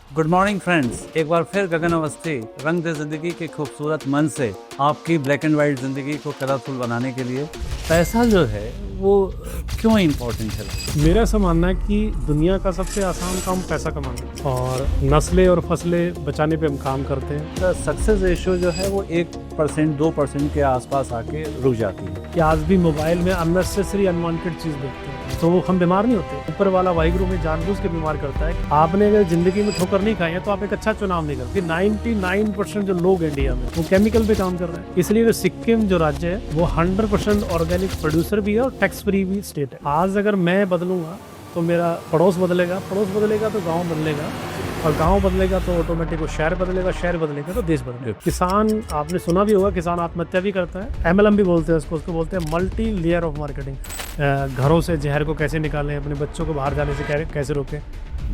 Good morning friends, एक बार फिर गगन अवस्थी रंग दे जिंदगी के खूबसूरत मन से आपकी ब्लैक एंड वाइट जिंदगी को कलरफुल बनाने के लिए पैसा जो है वो क्यों इम्पोर्टेंट है। मेरा ऐसा मानना है कि दुनिया का सबसे आसान काम पैसा कमाना है और नस्लें और फसलें बचाने पे हम काम करते हैं। सक्सेस रेशियो जो है वो 1% 2% के आसपास आके रुक जाती है। कि आज भी मोबाइल में अननेसेसरी अनवांटेड चीज़ देखते हैं तो हम बीमार नहीं होते। ऊपर वाला वाहिगुरु में जानबूझ के बीमार करता है। आपने अगर जिंदगी में ठोकर नहीं खाई है तो आप एक अच्छा चुनाव नहीं करते। 99% जो लोग इंडिया में वो केमिकल पे काम कर रहे हैं। इसलिए जो सिक्किम जो राज्य है वो 100% ऑर्गेनिक प्रोड्यूसर भी है और टैक्स फ्री भी स्टेट है। आज अगर मैं बदलूंगा तो मेरा पड़ोस बदलेगा तो गांव बदलेगा और गांव बदलेगा तो ऑटोमेटिक वो शहर बदलेगा तो देश बदलेगा। किसान, आपने सुना भी होगा, किसान आत्महत्या भी करता है। एमएलएम भी बोलते हैं उसको बोलते हैं मल्टी लेयर ऑफ मार्केटिंग। घरों से जहर को कैसे निकालें, अपने बच्चों को बाहर जाने से कैसे रोकें।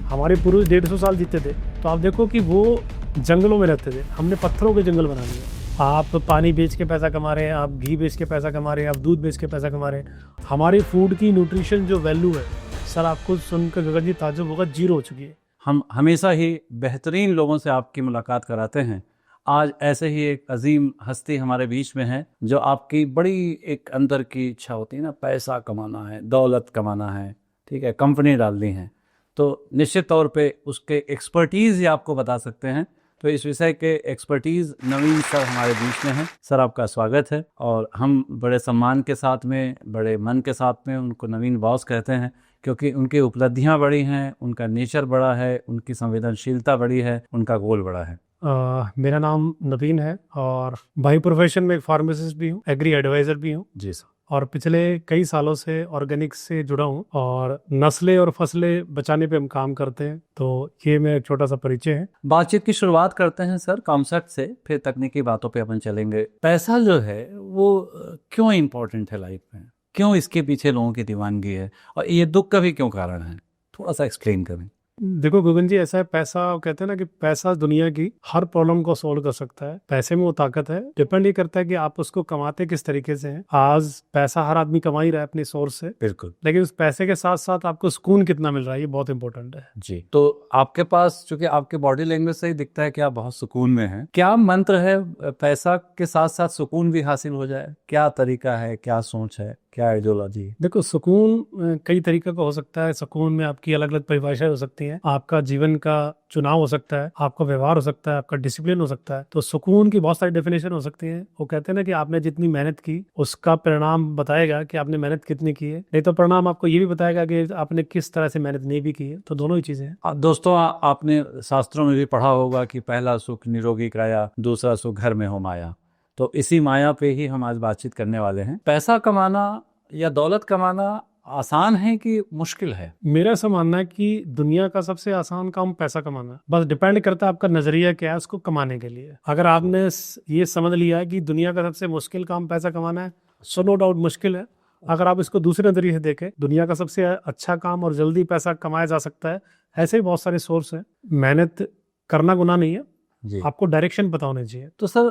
हमारे पूर्वज 150 साल जीते थे तो आप देखो कि वो जंगलों में रहते थे, हमने पत्थरों के जंगल बना लिए। आप पानी बेच के पैसा कमा रहे हैं, आप घी बेच के पैसा कमा रहे हैं, आप दूध बेच के पैसा कमा रहे हैं। हमारी फूड की न्यूट्रिशन जो वैल्यू है सर, आपको सुनकर गगन जी ताज्जुब होगा, जीरो हो चुकी है। हम हमेशा ही बेहतरीन लोगों से आपकी मुलाकात कराते हैं। आज ऐसे ही एक अजीम हस्ती हमारे बीच में है जो आपकी बड़ी एक अंदर की इच्छा होती है ना, पैसा कमाना है, दौलत कमाना है, ठीक है, कंपनी डालनी है, तो निश्चित तौर पे उसके एक्सपर्टीज़ ही आपको बता सकते हैं। तो इस विषय के एक्सपर्टीज़ नवीन सर हमारे बीच में हैं। सर, आपका स्वागत है और हम बड़े सम्मान के साथ में, बड़े मन के साथ में उनको नवीन बॉस कहते हैं क्योंकि उनकी उपलब्धियां बड़ी हैं, उनका नेचर बड़ा है, उनकी संवेदनशीलता बड़ी है, उनका गोल बड़ा है। मेरा नाम नवीन है और बाई प्रोफेशन में एक फार्मासिस्ट भी हूँ, एग्री एडवाइज़र भी हूँ जी सर। और पिछले कई सालों से ऑर्गेनिक से जुड़ा हूँ और नस्लें और फसलें बचाने पे हम काम करते हैं। तो ये मेरा एक छोटा सा परिचय है। बातचीत की शुरुआत करते हैं सर कॉन्सेप्ट से, फिर तकनीकी बातों पे अपन चलेंगे। पैसा जो है वो क्यों इम्पोर्टेंट है लाइफ में, क्यों इसके पीछे लोगों की दीवानगी है और ये दुख का भी क्यों कारण है, थोड़ा सा एक्सप्लेन करें। देखो गगन जी, ऐसा है, पैसा कहते हैं ना कि पैसा दुनिया की हर प्रॉब्लम को सॉल्व कर सकता है। पैसे में वो ताकत है। डिपेंड ये करता है कि आप उसको कमाते किस तरीके से हैं। आज पैसा हर आदमी कमा ही रहा है अपनी सोर्स से, बिल्कुल, लेकिन उस पैसे के साथ साथ आपको सुकून कितना मिल रहा है ये बहुत इंपॉर्टेंट है जी। तो आपके पास, चूंकि आपके बॉडी लैंग्वेज से ही दिखता है कि आप बहुत सुकून में हैं, क्या मंत्र है पैसा के साथ साथ सुकून भी हासिल हो जाए? क्या तरीका है, क्या सोच है, क्या आइडियोलॉजी? देखो, सुकून कई तरीके का हो सकता है। सुकून में आपकी अलग अलग परिभाषाएं हो सकती हैं। आपका जीवन का चुनाव हो सकता है, आपका व्यवहार हो सकता है, आपका डिसिप्लिन हो सकता है। तो सुकून की बहुत सारी डेफिनेशन हो सकती है। वो कहते हैं ना कि आपने जितनी मेहनत की उसका परिणाम बताएगा कि आपने मेहनत कितनी की है, नहीं तो परिणाम आपको ये भी बताएगा कि आपने किस तरह से मेहनत नहीं भी की है। तो दोनों ही चीजें हैं। दोस्तों, आपने शास्त्रों में भी पढ़ा होगा कि पहला सुख निरोगी काया, दूसरा सुख घर में हो माया। तो इसी माया पे ही हम आज बातचीत करने वाले हैं। पैसा कमाना या दौलत कमाना आसान है कि मुश्किल है? मेरा ऐसा मानना है कि दुनिया का सबसे आसान काम पैसा कमाना है। बस डिपेंड करता है आपका नजरिया क्या है उसको कमाने के लिए। अगर आपने ये समझ लिया है कि दुनिया का सबसे मुश्किल काम पैसा कमाना है, सो नो डाउट मुश्किल है। अगर आप इसको दूसरे नजरिए से देखें, दुनिया का सबसे अच्छा काम और जल्दी पैसा कमाया जा सकता है, ऐसे ही बहुत सारे सोर्स हैं। मेहनत करना गुनाह नहीं है, जी। आपको डायरेक्शन पता होनी चाहिए। तो सर,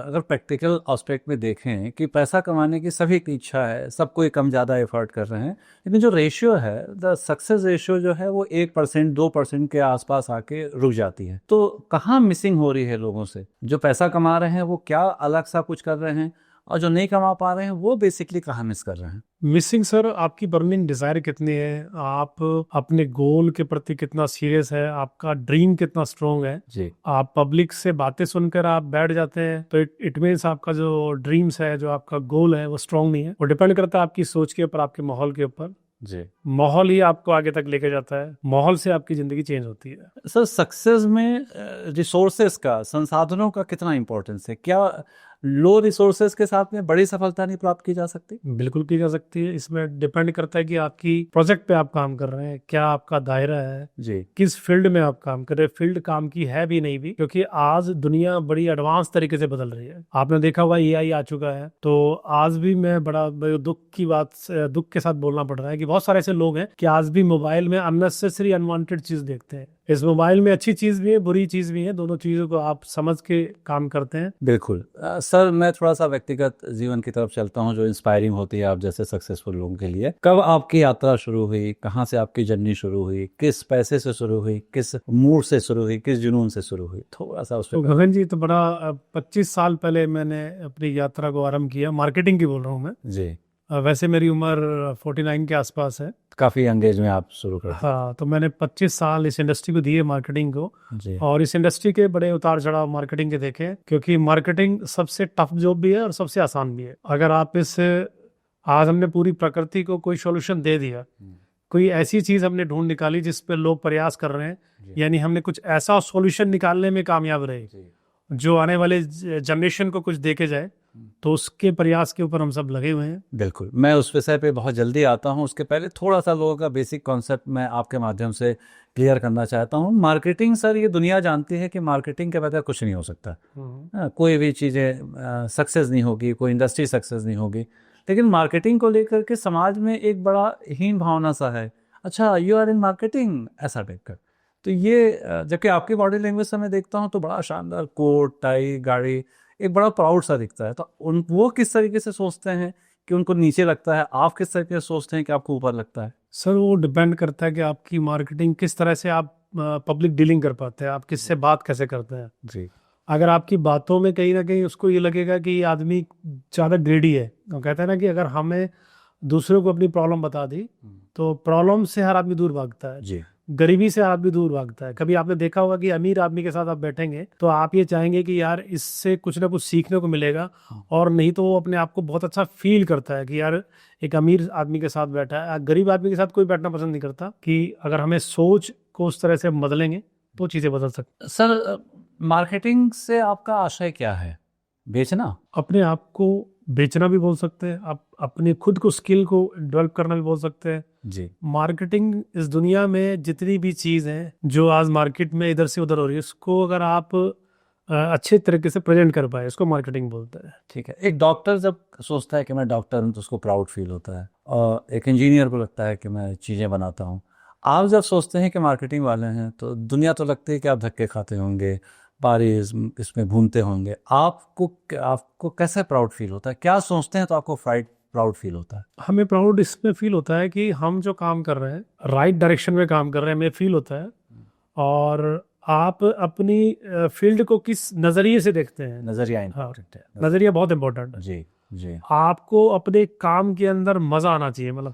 अगर प्रैक्टिकल एस्पेक्ट में देखें कि पैसा कमाने की सभी की इच्छा है, सब कोई कम ज़्यादा एफर्ट कर रहे हैं, लेकिन जो रेशियो है, द सक्सेस रेशियो जो है वो 1% 2% के आसपास आके रुक जाती है। तो कहाँ मिसिंग हो रही है लोगों से? जो पैसा कमा रहे हैं वो क्या अलग सा कुछ कर रहे हैं, और जो नहीं कमा पा रहे हैं वो बेसिकली कहाँ मिस कर रहे हैं? मिसिंग सर, आपकी बर्निंग डिजायर कितनी है, आप अपने गोल के प्रति कितना सीरियस है, आपका ड्रीम कितना स्ट्रॉन्ग है। जी। आप पब्लिक से बातें सुनकर आप बैठ जाते हैं तो इट मीन्स आपका जो ड्रीम्स है, जो आपका गोल है, वो स्ट्रॉन्ग नहीं है। वो डिपेंड करता है आपकी सोच के ऊपर, आपके माहौल के ऊपर। जी। माहौल ही आपको आगे तक लेके जाता है, माहौल से आपकी जिंदगी चेंज होती है। सर, सक्सेस में रिसोर्सेज का, संसाधनों का कितना इम्पोर्टेंस है? क्या लो रिसोर्सेज के साथ में बड़ी सफलता नहीं प्राप्त की जा सकती? बिल्कुल की जा सकती है। इसमें डिपेंड करता है कि आपकी प्रोजेक्ट पे आप काम कर रहे हैं, क्या आपका दायरा है, जी। किस फील्ड में आप काम कर रहे हैं। फील्ड काम की है भी नहीं भी, क्योंकि आज दुनिया बड़ी एडवांस तरीके से बदल रही है। आपने देखा हुआ एआई आ चुका है। तो आज भी मैं बड़ा दुख के साथ बोलना पड़ रहा है कि बहुत सारे ऐसे लोग हैं कि आज भी मोबाइल में अननेसेसरी अनवांटेड चीज देखते हैं। इस मोबाइल में अच्छी चीज भी है, बुरी चीज भी है, दोनों चीजों को आप समझ के काम करते हैं। बिल्कुल। सर मैं थोड़ा सा व्यक्तिगत जीवन की तरफ चलता हूँ जो इंस्पायरिंग होती है आप जैसे सक्सेसफुल लोगों के लिए। कब आपकी यात्रा शुरू हुई, कहाँ से आपकी जर्नी शुरू हुई, किस पैसे से शुरू हुई, किस मूड से शुरू हुई, किस जुनून से शुरू हुई, थोड़ा सा उस तो पर। गगन जी, तो बड़ा 25 साल पहले मैंने अपनी यात्रा को आरंभ किया। मार्केटिंग की बोल रहा हूँ मैं। जी। वैसे मेरी उम्र 49 के आसपास है। काफी अंगेज में आप शुरू कर। हाँ, तो मैंने 25 साल इस इंडस्ट्री को दिए, मार्केटिंग को। जी। और इस इंडस्ट्री के बड़े उतार चढ़ाव मार्केटिंग के देखे हैं, क्योंकि मार्केटिंग सबसे टफ जॉब भी है और सबसे आसान भी है। अगर आप इस आज हमने पूरी प्रकृति को कोई सॉल्यूशन दे दिया, कोई ऐसी चीज हमने ढूंढ निकाली जिस पे लोग प्रयास कर रहे हैं, यानी हमने कुछ ऐसा सॉल्यूशन निकालने में कामयाब रहे जो आने वाले जनरेशन को कुछ दे के जाए, तो उसके प्रयास के ऊपर हम सब लगे हुए हैं। बिल्कुल, मैं उस विषय पे बहुत जल्दी आता हूँ। उसके पहले थोड़ा सा लोगों का बेसिक कॉन्सेप्ट मैं आपके माध्यम से क्लियर करना चाहता हूँ। मार्केटिंग सर, ये दुनिया जानती है कि मार्केटिंग के बगैर कुछ नहीं हो सकता। कोई भी चीज़ें सक्सेस नहीं होगी, कोई इंडस्ट्री सक्सेस नहीं होगी। लेकिन मार्केटिंग को लेकर के समाज में एक बड़ा हीन भावना सा है, अच्छा यू आर इन मार्केटिंग, ऐसा टाइप का। तो ये जबकि आपकी बॉडी लैंग्वेज से मैं देखता हूँ तो बड़ा शानदार कोट टाई गाड़ी, एक बड़ा प्राउड सा दिखता है। तो वो किस तरीके से सोचते हैं कि उनको नीचे लगता है, आप किस तरीके से सोचते हैं कि आपको ऊपर लगता है? सर, वो डिपेंड करता है कि आपकी मार्केटिंग किस तरह से आप पब्लिक डीलिंग कर पाते हैं, आप किससे बात कैसे करते हैं। जी। अगर आपकी बातों में कहीं ना कहीं उसको ये लगेगा कि ये आदमी ज़्यादा ग्रेडी है, तो कहते हैं ना कि अगर हमें दूसरों को अपनी प्रॉब्लम बता दी तो प्रॉब्लम से हर आदमी दूर भागता है। जी। गरीबी से आदमी दूर भागता है। कभी आपने देखा होगा कि अमीर आदमी के साथ आप बैठेंगे तो आप ये चाहेंगे कि यार इससे कुछ ना कुछ सीखने को मिलेगा, और नहीं तो वो अपने आप को बहुत अच्छा फील करता है कि यार एक अमीर आदमी के साथ बैठा है। गरीब आदमी के साथ कोई बैठना पसंद नहीं करता। कि अगर हमें सोच को उस तरह से बदलेंगे तो चीज़ें बदल सकती। सर, मार्केटिंग से आपका आशय क्या है? बेचना? अपने आप को बेचना भी बोल सकते हैं, आप अपने खुद को स्किल को डेवलप करना भी बोल सकते हैं। जी। मार्केटिंग इस दुनिया में जितनी भी चीज़ हैं जो आज मार्केट में इधर से उधर हो रही है, उसको अगर आप अच्छे तरीके से प्रेजेंट कर पाए, उसको मार्केटिंग बोलते हैं। ठीक है। एक डॉक्टर जब सोचता है कि मैं डॉक्टर हूँ तो उसको प्राउड फील होता है, और एक इंजीनियर को लगता है कि मैं चीज़ें बनाता हूँ। आप जब सोचते हैं कि मार्केटिंग वाले हैं तो दुनिया तो लगती है कि आप धक्के खाते होंगे, पारी इसमें घूमते होंगे। आपको कैसे प्राउड फील होता है? क्या सोचते हैं तो आपको प्राउड फील होता है? हमें प्राउड इसमें फील होता है कि हम जो काम कर रहे हैं राइट डायरेक्शन में काम कर रहे हैं, हमें फील होता है। और आप अपनी फील्ड को किस नज़रिए से देखते हैं, नजरिया हाँ, इम्पोर्टेंट है। नज़रिया बहुत इंपॉर्टेंट है। जी। जी। आपको अपने काम के अंदर मजा आना चाहिए, मतलब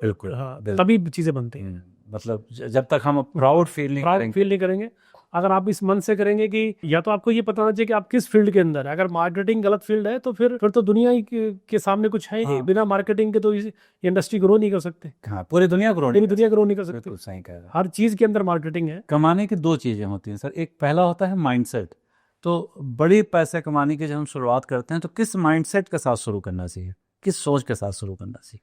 बिल्कुल। हाँ, बिल्कुल। तभी चीजें बनती हैं। मतलब जब तक हम प्राउड फील नहीं करेंगे। फील नहीं करेंगे, अगर आप इस मन से करेंगे कि या तो आपको ये पता होना चाहिए कि आप किस फील्ड के अंदर है। अगर मार्केटिंग गलत फील्ड है तो फिर तो दुनिया ही के सामने कुछ है ही नहीं। हाँ। बिना मार्केटिंग के तो इस इंडस्ट्री ग्रो नहीं कर सकते। हाँ, पूरी दुनिया ग्रो पूरी दुनिया ग्रो नहीं कर सकती। बिल्कुल सही कह रहे हैं। हर चीज के अंदर मार्केटिंग है। कमाने की दो चीज़ें होती हैं सर। एक पहला होता है माइंडसेट। तो बड़ी पैसे कमाने की जब हम शुरुआत करते हैं तो किस माइंडसेट के साथ शुरू करना चाहिए, किस सोच के साथ शुरू करना चाहिए?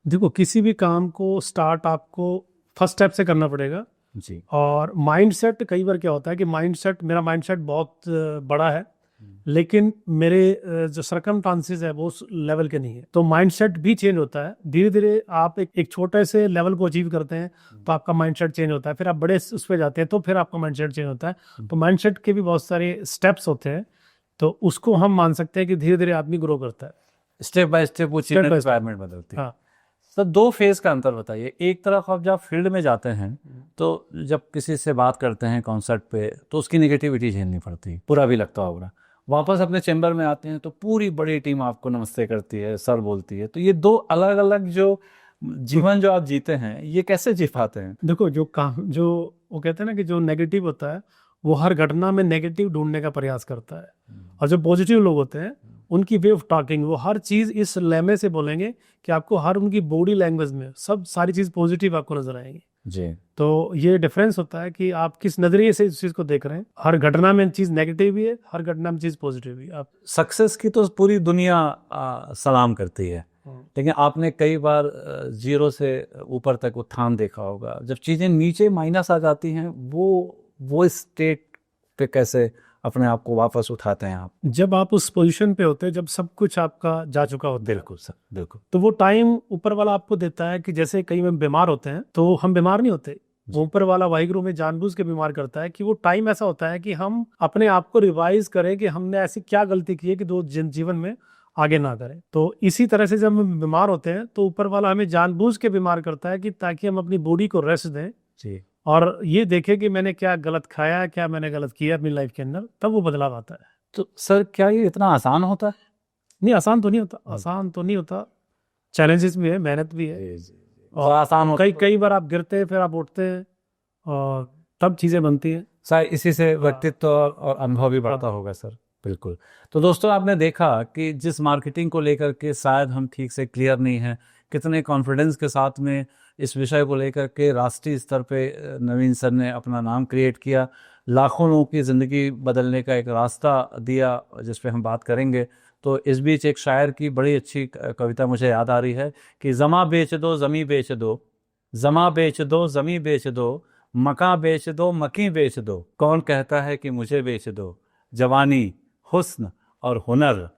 देखो, किसी भी काम को स्टार्ट आपको फर्स्ट स्टेप से करना पड़ेगा। जी। और माइंडसेट, कई बार क्या होता है कि मेरा माइंडसेट बहुत बड़ा है, लेकिन मेरे जो सर्कमस्टांसेस है वो उस लेवल के नहीं है, तो माइंडसेट भी चेंज होता है। धीरे धीरे आप एक छोटे से लेवल को अचीव करते हैं तो आपका माइंडसेट चेंज होता है, फिर आप बड़े उस पर जाते हैं तो फिर आपका माइंडसेट चेंज होता है। तो माइंडसेट के भी बहुत सारे स्टेप्स होते हैं, तो उसको हम मान सकते हैं कि धीरे धीरे आदमी ग्रो करता है। स्टेप बाय स्टेप वो चीज़ें रिक्वायरमेंट बदलती है। हाँ। सर, दो फेज का अंतर बताइए। एक तरफ आप जब फील्ड में जाते हैं तो जब किसी से बात करते हैं कॉन्सर्ट पे तो उसकी नेगेटिविटी झेलनी पड़ती, बुरा भी लगता होगा। वापस अपने चैम्बर में आते हैं तो पूरी बड़ी टीम आपको नमस्ते करती है, सर बोलती है। तो ये दो अलग अलग जो जीवन जो आप जीते हैं, ये कैसे जी पाते हैं? देखो, जो वो कहते हैं ना कि जो नेगेटिव होता है वो हर घटना में नेगेटिव ढूंढने का प्रयास करता है, और जो पॉजिटिव लोग होते हैं उनकी वे ऑफ टॉकिंग, वो हर चीज इस लेमे से बोलेंगे कि आपको हर उनकी बॉडी लैंग्वेज में सब सारी चीज पॉजिटिव आपको नजर आएंगी। जी। तो ये डिफरेंस होता है कि आप किस नजरिए से इस चीज को देख रहे हैं। हर घटना में चीज नेगेटिव भी है, हर घटना में चीज पॉजिटिव भी है। आप सक्सेस की तो पूरी दुनिया सलाम करती है, लेकिन आपने कई बार जीरो से ऊपर तक उत्थान देखा होगा। जब चीजें नीचे माइनस आ जाती हैं, वो स्टेट पे कैसे अपने आप को वापस उठाते हैं आप? जब आप उस पोजीशन पे होते हैं जब सब कुछ आपका जा चुका होता है, बिल्कुल सर, बिल्कुल। तो वो टाइम ऊपर वाला आपको देता है कि जैसे कई में बीमार होते हैं तो हम बीमार नहीं होते, ऊपर वाला वाहिगुरु में जानबूझ के बीमार करता है कि वो टाइम ऐसा होता है कि हम अपने आप को रिवाइज करें कि हमने ऐसी क्या गलती की है कि जो जीवन में आगे ना करें। तो इसी तरह से जब हम बीमार होते हैं तो ऊपर वाला हमें जानबूझ के बीमार करता है कि ताकि हम अपनी बॉडी को रेस्ट दें जी। और ये देखें कि मैंने क्या गलत खाया, क्या मैंने गलत किया अपनी लाइफ के अंदर, तब वो बदलाव आता है। तो सर क्या ये इतना आसान होता है? नहीं, आसान तो नहीं होता, आसान तो नहीं होता, चैलेंजेस भी है, मेहनत भी है। और आसान होता कई बार आप गिरते हैं, फिर आप उठते हैं और तब चीज़ें बनती हैं। सर इसी से व्यक्तित्व और अनुभव भी बढ़ता होगा सर। बिल्कुल। तो दोस्तों आपने देखा कि जिस मार्केटिंग को लेकर के शायद हम ठीक से क्लियर नहीं हैं, कितने कॉन्फिडेंस के साथ में इस विषय को लेकर के राष्ट्रीय स्तर पे नवीन सर ने अपना नाम क्रिएट किया, लाखों लोगों की ज़िंदगी बदलने का एक रास्ता दिया जिस पे हम बात करेंगे। तो इस बीच एक शायर की बड़ी अच्छी कविता मुझे याद आ रही है कि ज़मा बेच दो ज़मी बेच दो, ज़मा बेच दो ज़मी बेच दो, मकां बेच दो मकी बेच दो, कौन कहता है कि मुझे बेच दो, जवानी हुस्न और हुनर,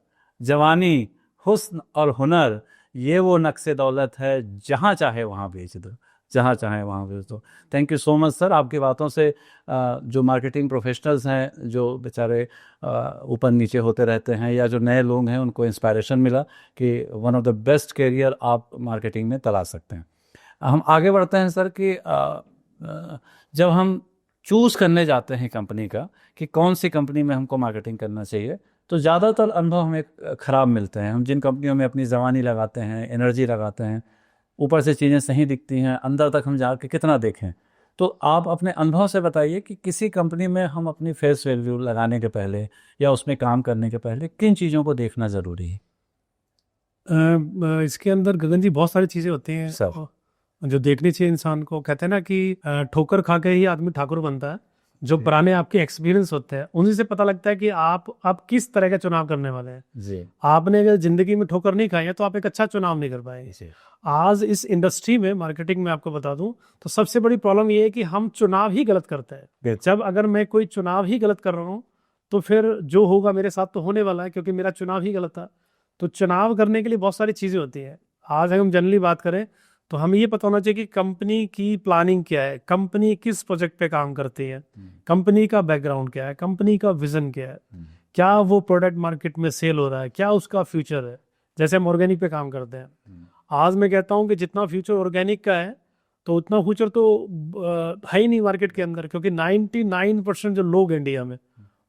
जवानी हुस्न और हुनर, ये वो नक्शे दौलत है, जहाँ चाहे वहाँ बेच दो, जहाँ चाहे वहाँ बेच दो। Thank you so much sir. आपकी बातों से जो मार्केटिंग प्रोफेशनल्स हैं, जो बेचारे ऊपर नीचे होते रहते हैं, या जो नए लोग हैं, उनको इंस्पायरेशन मिला कि one of the best career आप मार्केटिंग में तलाश सकते हैं। हम आगे बढ़ते हैं सर कि जब हम चूज़ करने जाते हैं कंपनी का कि कौन सी कंपनी में हमको मार्केटिंग करना चाहिए, तो ज़्यादातर अनुभव हमें ख़राब मिलते हैं। हम जिन कंपनियों में अपनी जवानी लगाते हैं, एनर्जी लगाते हैं, ऊपर से चीज़ें सही दिखती हैं, अंदर तक हम जाके कितना देखें। तो आप अपने अनुभव से बताइए कि किसी कंपनी में हम अपनी फेस वैल्यू लगाने के पहले या उसमें काम करने के पहले किन चीज़ों को देखना ज़रूरी है? इसके अंदर गगन जी बहुत सारी चीज़ें होती हैं सर जो देखनी चाहिए इंसान को। कहते हैं ना कि ठोकर खा के ही आदमी ठाकुर बनता है। जो पुराने आपके एक्सपीरियंस होते हैं उन्हीं से पता लगता है कि आप किस तरह का चुनाव करने वाले हैं जी। आपने अगर जिंदगी में ठोकर नहीं खाई है तो आप एक अच्छा चुनाव नहीं कर पाएंगे। आज इस इंडस्ट्री में, मार्केटिंग में आपको बता दूं तो सबसे बड़ी प्रॉब्लम ये है कि हम चुनाव ही गलत करते हैं। जब अगर मैं कोई चुनाव ही गलत कर रहा हूँ तो फिर जो होगा मेरे साथ तो होने वाला है, क्योंकि मेरा चुनाव ही गलत था। तो चुनाव करने के लिए बहुत सारी चीज़ें होती हैं। आज अगर हम जनरली बात करें तो हमें ये पता होना चाहिए कि कंपनी की प्लानिंग क्या है, कंपनी किस प्रोजेक्ट पे काम करती है, कंपनी का बैकग्राउंड क्या है, कंपनी का विजन क्या है, क्या वो प्रोडक्ट मार्केट में सेल हो रहा है, क्या उसका फ्यूचर है। जैसे हम ऑर्गेनिक पे काम करते हैं, आज मैं कहता हूँ कि जितना फ्यूचर ऑर्गेनिक का है तो उतना फ्यूचर तो है ही नहीं मार्केट के अंदर, क्योंकि 99% जो लोग इंडिया में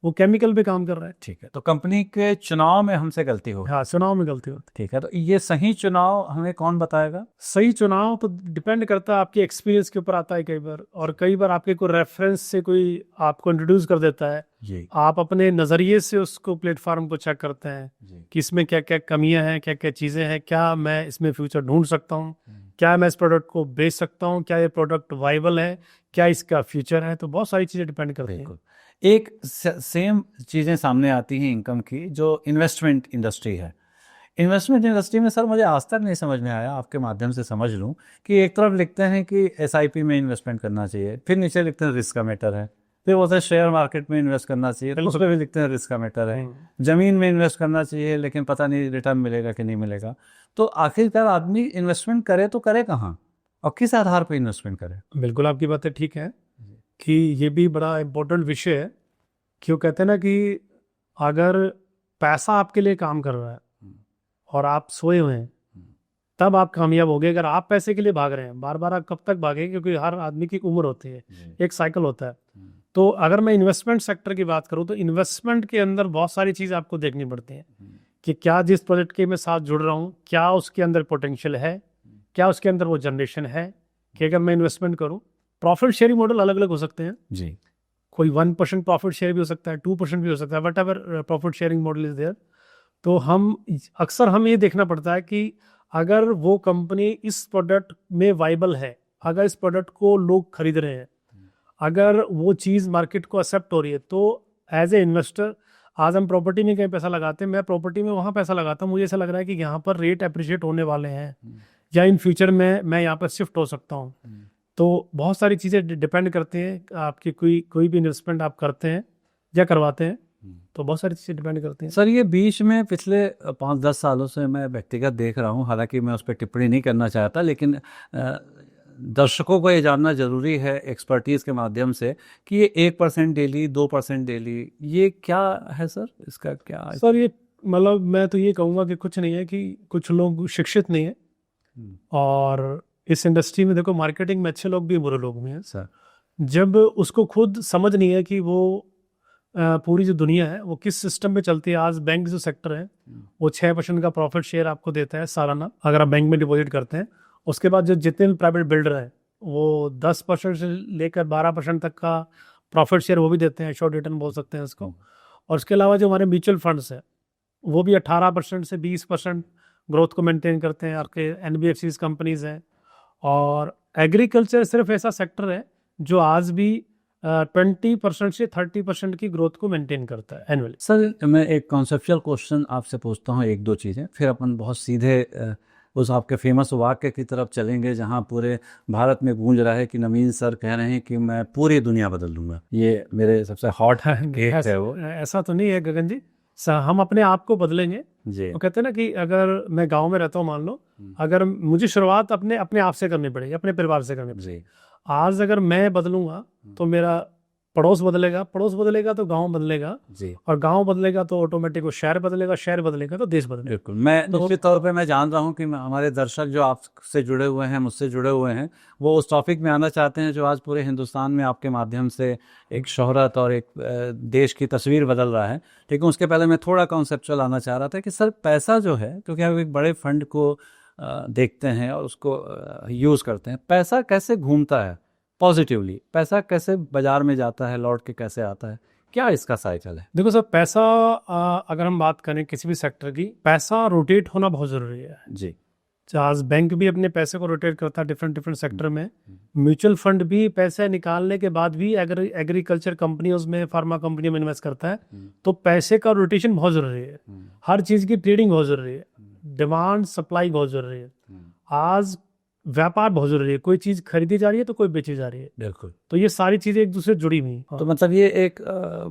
वो केमिकल पे काम कर रहा है। ठीक है, तो कंपनी के चुनाव में हमसे गलती हो। हाँ, चुनाव में गलती होती है। ठीक है, तो ये सही चुनाव हमें कौन बताएगा? सही चुनाव तो डिपेंड करता है आपके एक्सपीरियंस के ऊपर आता है कई बार, और कई बार आपके कोई रेफरेंस से कोई आपको इंट्रोड्यूस कर देता है जी। आप अपने नज़रिए से उसको प्लेटफॉर्म को चेक करते हैं कि इसमें क्या क्या कमियां हैं, क्या क्या चीज़ें हैं, क्या मैं इसमें फ्यूचर ढूंढ सकता हूँ, क्या मैं इस प्रोडक्ट को बेच सकता हूँ, क्या ये प्रोडक्ट वाइबल है, क्या इसका फ्यूचर है। तो बहुत सारी चीज़ें डिपेंड करती हैं। एक सेम चीज़ें सामने आती हैं इनकम की, जो इन्वेस्टमेंट इंडस्ट्री है। इन्वेस्टमेंट इंडस्ट्री में सर मुझे आज तक नहीं समझ में आया, आपके माध्यम से समझ लूं कि एक तरफ लिखते हैं कि एसआईपी में इन्वेस्टमेंट करना चाहिए, फिर नीचे लिखते हैं रिस्क का मैटर है, फिर बोलते हैं शेयर मार्केट में इन्वेस्ट करना चाहिए, तो उस पर भी लिखते हैं रिस्क का मैटर है, ज़मीन में इन्वेस्ट करना चाहिए लेकिन पता नहीं रिटर्न मिलेगा कि नहीं मिलेगा। तो आखिरकार आदमी इन्वेस्टमेंट करे तो करे कहाँ और किस आधार पर इन्वेस्टमेंट करे? बिल्कुल आपकी बातें ठीक है कि ये भी बड़ा इम्पोर्टेंट विषय है। क्यों कहते हैं ना कि अगर पैसा आपके लिए काम कर रहा है और आप सोए हुए हैं तब आप कामयाब होगे। अगर आप पैसे के लिए भाग रहे हैं बार बार, आप कब तक भागेंगे? क्योंकि हर आदमी की उम्र होती है, एक साइकिल होता है। तो अगर मैं इन्वेस्टमेंट सेक्टर की बात करूं तो इन्वेस्टमेंट के अंदर बहुत सारी चीज़ आपको देखनी पड़ती है कि क्या जिस प्रोजेक्ट के मैं साथ जुड़ रहा हूं क्या उसके अंदर पोटेंशियल है, क्या उसके अंदर वो जनरेशन है कि अगर मैं इन्वेस्टमेंट करूँ। प्रॉफिट शेयरिंग मॉडल अलग अलग हो सकते हैं जी। कोई 1% प्रॉफिट शेयर भी हो सकता है, 2% भी हो सकता है, whatever profit sharing model is there. तो हम ये देखना पड़ता है कि अगर वो कंपनी इस प्रोडक्ट में वाइबल है, अगर इस प्रोडक्ट को लोग खरीद रहे हैं, अगर वो चीज़ मार्केट को एक्सेप्ट हो रही है, तो एज ए इन्वेस्टर आज हम प्रॉपर्टी में कहीं पैसा लगाते हैं, मैं प्रॉपर्टी में वहाँ पैसा लगाता हूँ, मुझे ऐसा लग रहा है कि यहाँ पर रेट अप्रिशिएट होने वाले हैं या इन फ्यूचर में मैं यहाँ पर शिफ्ट हो सकता हूँ। तो बहुत सारी चीज़ें डिपेंड करती हैं आपकी कोई भी इन्वेस्टमेंट आप करते हैं या करवाते हैं, तो बहुत सारी चीज़ें डिपेंड करती हैं। सर ये बीच में पिछले 5-10 सालों से मैं व्यक्तिगत देख रहा हूँ, हालांकि मैं उस पर टिप्पणी नहीं करना चाहता, लेकिन दर्शकों को ये जानना जरूरी है एक्सपर्टीज के माध्यम से कि ये 1% डेली, 2% डेली, ये क्या है सर, इसका क्या है? सर ये मतलब मैं तो ये कहूँगा कि कुछ नहीं है कि कुछ लोग शिक्षित नहीं है, और इस इंडस्ट्री में देखो मार्केटिंग में अच्छे लोग भी बुरे लोग भी हैं सर। जब उसको खुद समझ नहीं है कि वो पूरी जो दुनिया है वो किस सिस्टम में चलती है। आज बैंक जो सेक्टर है वो 6% का प्रॉफिट शेयर आपको देता है सालाना अगर आप बैंक में डिपॉजिट करते हैं। उसके बाद जो जितने भी प्राइवेट बिल्डर हैं वो 10% से लेकर 12% तक का प्रॉफिट शेयर वो भी देते हैं, शॉर्ट रिटर्न बोल सकते हैं उसको। और उसके अलावा जो हमारे म्यूचुअल फंड्स हैं वो भी 18% से 20% ग्रोथ को मेंटेन करते हैं। आपके एनबीएफसीज कंपनीज हैं। और एग्रीकल्चर सिर्फ ऐसा सेक्टर है जो आज भी 20% से 30% की ग्रोथ को मेंटेन करता है एनुअली। सर मैं एक कॉन्सेप्चुअल क्वेश्चन आपसे पूछता हूँ, एक दो चीज़ें, फिर अपन बहुत सीधे उस आपके फेमस वाक्य की तरफ चलेंगे जहाँ पूरे भारत में गूंज रहा है कि नवीन सर कह रहे हैं कि मैं पूरी दुनिया बदल दूंगा। ये मेरे सबसे हॉट केस है वो। ऐसा तो नहीं है गगन जी, हम अपने आप को बदलेंगे जी। वो कहते हैं ना कि अगर मैं गांव में रहता हूँ मान लो, अगर मुझे शुरुआत अपने आप से करनी पड़ेगी, अपने परिवार से करनी पड़ेगी। आज अगर मैं बदलूंगा तो मेरा पड़ोस बदलेगा, पड़ोस बदलेगा तो गांव बदलेगा जी, और गांव बदलेगा तो ऑटोमेटिक वो शहर बदलेगा, शहर बदलेगा तो देश बदलेगा। बिल्कुल। मैं निश्चित तौर पे मैं जान रहा हूँ कि हमारे दर्शक जो आपसे जुड़े हुए हैं, मुझसे जुड़े हुए हैं, वो उस टॉपिक में आना चाहते हैं जो आज पूरे हिंदुस्तान में आपके माध्यम से एक शोहरत और एक देश की तस्वीर बदल रहा है। लेकिन उसके पहले मैं थोड़ा कॉन्सेप्चुअल आना चाह रहा था कि सर पैसा जो है, क्योंकि आप एक बड़े फंड को देखते हैं और उसको यूज़ करते हैं, पैसा कैसे घूमता है पॉजिटिवली, पैसा कैसे बाजार में जाता है, लौट के कैसे आता है, क्या इसका साइकिल है? देखो सर पैसा अगर हम बात करें किसी भी सेक्टर की, पैसा रोटेट होना बहुत जरूरी है जी। आज बैंक भी अपने पैसे को रोटेट करता है डिफरेंट सेक्टर में। म्यूचुअल फंड भी पैसे निकालने के बाद भी एग्रीकल्चर कंपनियों में, फार्मा कंपनियों में इन्वेस्ट करता है। तो पैसे का रोटेशन बहुत जरूरी है। हर चीज की ट्रेडिंग बहुत जरूरी है, डिमांड सप्लाई बहुत जरूरी है। आज व्यापार बहुत जरूरी है, कोई चीज खरीदी जा रही है तो कोई बेची जा रही है। बिल्कुल। तो ये सारी चीजें एक दूसरे से जुड़ी हुई हैं। तो मतलब ये एक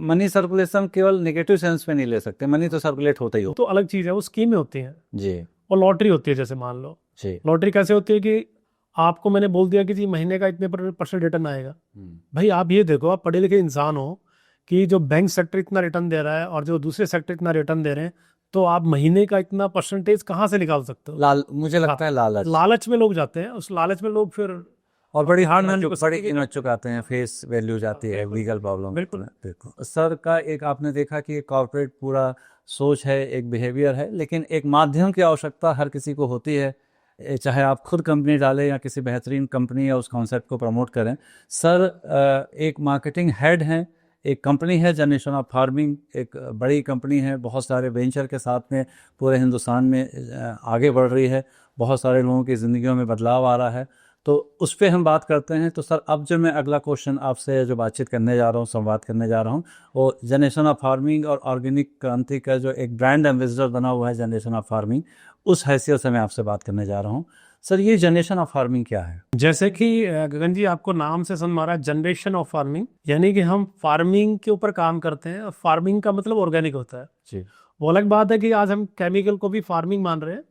मनी सर्कुलेशन केवल नेगेटिव सेंस में नहीं ले सकते, मनी तो सर्कुलेट होता ही हो। तो अलग चीज है, वो स्कीमें होती हैं जी। और लॉटरी होती है। जैसे मान लो जी। लॉटरी कैसे होती है कि आपको मैंने बोल दिया कि जी महीने का इतने % रिटर्न आएगा। भाई आप ये देखो, आप पढ़े लिखे इंसान हो कि जो बैंक सेक्टर इतना रिटर्न दे रहा है और जो दूसरे सेक्टर इतना रिटर्न दे रहे हैं, तो आप महीने का इतना % कहाँ से निकाल सकते हो? मुझे लगता है लालच में लोग जाते हैं, उस लालच में लोग फिर और बड़ी कीमत चुकाते हैं, फेस वैल्यू जाती है, लीगल प्रॉब्लम। बिल्कुल। बिल्कुल सर का एक आपने देखा कि कॉर्पोरेट पूरा सोच है, एक बिहेवियर है, लेकिन एक माध्यम की आवश्यकता हर किसी को होती है, चाहे आप खुद कंपनी डालें या किसी बेहतरीन कंपनी या उस कॉन्सेप्ट को प्रमोट करें। सर एक मार्केटिंग हेड हैं, एक कंपनी है जनरेशन ऑफ फार्मिंग, एक बड़ी कंपनी है, बहुत सारे वेंचर के साथ में पूरे हिंदुस्तान में आगे बढ़ रही है, बहुत सारे लोगों की ज़िंदगियों में बदलाव आ रहा है। तो उस पर हम बात करते हैं। तो सर अब जो मैं अगला क्वेश्चन आपसे जो बातचीत करने जा रहा हूँ, संवाद करने जा रहा हूँ, वो जनरेशन ऑफ फार्मिंग और ऑर्गेनिक क्रांति का जो एक ब्रांड एम्बेसडर बना हुआ है जनरेशन ऑफ फार्मिंग, उस हैसियत से मैं आपसे बात करने जा रहा हूँ। सर ये जनरेशन ऑफ फार्मिंग क्या है? जैसे कि गगन जी आपको नाम से समझ में आ रहा है जनरेशन ऑफ फार्मिंग, यानी कि हम फार्मिंग के ऊपर काम करते हैं। फार्मिंग का मतलब ऑर्गेनिक होता है जी। वो अलग बात है कि आज हम केमिकल को भी फार्मिंग मान रहे हैं,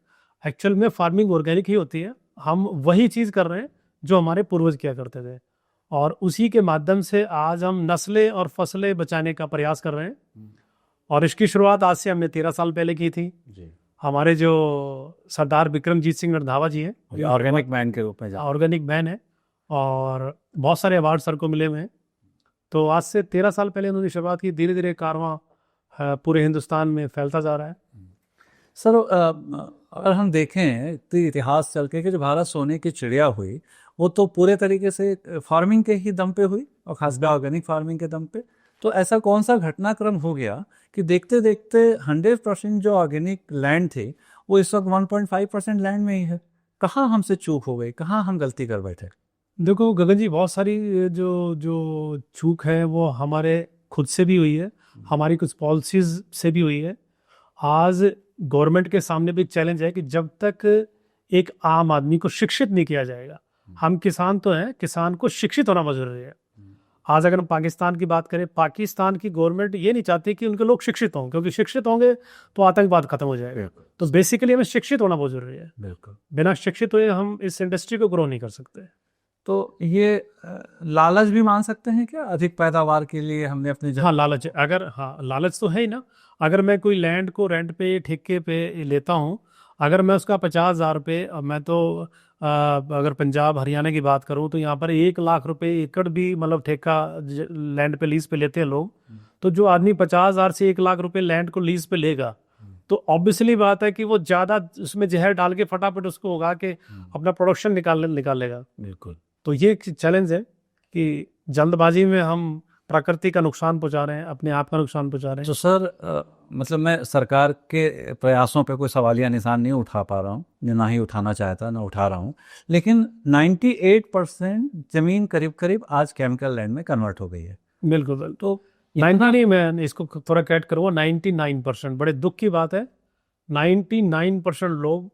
एक्चुअल में फार्मिंग ऑर्गेनिक ही होती है। हम वही चीज कर रहे हैं जो हमारे पूर्वज किया करते थे, और उसी के माध्यम से आज हम नस्लें और फसलें बचाने का प्रयास कर रहे हैं। और इसकी शुरुआत आज से हमने 13 साल पहले की थी जी। हमारे जो सरदार विक्रमजीत सिंह रंधावा जी हैं, ऑर्गेनिक मैन के रूप में ऑर्गेनिक मैन है, और बहुत सारे अवार्ड सर को मिले हुए हैं। तो आज से 13 साल पहले उन्होंने शुरुआत की, धीरे धीरे कारवां पूरे हिंदुस्तान में फैलता जा रहा है। सर अगर हम देखें तो इतिहास चल के कि जो भारत सोने की चिड़िया हुई, वो तो पूरे तरीके से फार्मिंग के ही दम पे हुई, और खासकर ऑर्गेनिक फार्मिंग के दम पे। तो ऐसा कौन सा घटनाक्रम हो गया कि देखते देखते 100% जो ऑर्गेनिक लैंड थी वो इस वक्त 1.5% लैंड में ही है? कहाँ हमसे चूक हो गई, कहाँ हम गलती कर बैठे? देखो गगन जी, बहुत सारी जो चूक है वो हमारे खुद से भी हुई है, हमारी कुछ पॉलिसीज से भी हुई है। आज गवर्नमेंट के सामने भी एक चैलेंज है कि जब तक एक आम आदमी को शिक्षित नहीं किया जाएगा, हम किसान तो हैं, किसान को शिक्षित होना बहुत जरूरी है। आज अगर हम पाकिस्तान की बात करें, पाकिस्तान की गवर्नमेंट ये नहीं चाहती कि उनके लोग शिक्षित हों, क्योंकि शिक्षित होंगे तो आतंकवाद खत्म हो जाएगा। तो बेसिकली हमें शिक्षित होना बहुत जरूरी है। बिल्कुल। बिना शिक्षित हुए हम इस इंडस्ट्री को ग्रो नहीं कर सकते। तो ये लालच भी मान सकते हैं क्या, अधिक पैदावार के लिए हमने अपने हाँ लालच है, अगर हाँ लालच तो है ही ना। अगर मैं कोई लैंड को रेंट पे ठेके पे लेता हूँ, अगर मैं उसका 50,000 रुपये, मैं तो अगर पंजाब हरियाणा की बात करूँ तो यहाँ पर 1 लाख रुपए एकड़ भी मतलब ठेका लैंड पे लीज पे लेते हैं लोग। तो जो आदमी 50,000 से 1 लाख रुपए लैंड को लीज पे लेगा, तो ऑब्वियसली बात है कि वो ज्यादा उसमें जहर डाल के फटाफट उसको उगा के अपना प्रोडक्शन निकालेगा। बिल्कुल। तो ये एक चैलेंज है कि जल्दबाजी में हम प्रकृति का नुकसान पहुंचा रहे हैं, अपने आप का नुकसान पहुंचा रहे हैं। तो सर मतलब मैं सरकार के प्रयासों पे कोई सवालिया निशान नहीं उठा पा रहा हूँ, ना ही उठाना चाहता, ना उठा रहा हूँ, लेकिन 98% जमीन करीब करीब आज केमिकल लैंड में कन्वर्ट हो गई है। बिल्कुल। तो 90 नहीं, मैं इसको थोड़ा कैट करूँगा, 99%। बड़े दुख की बात है, 99% लोग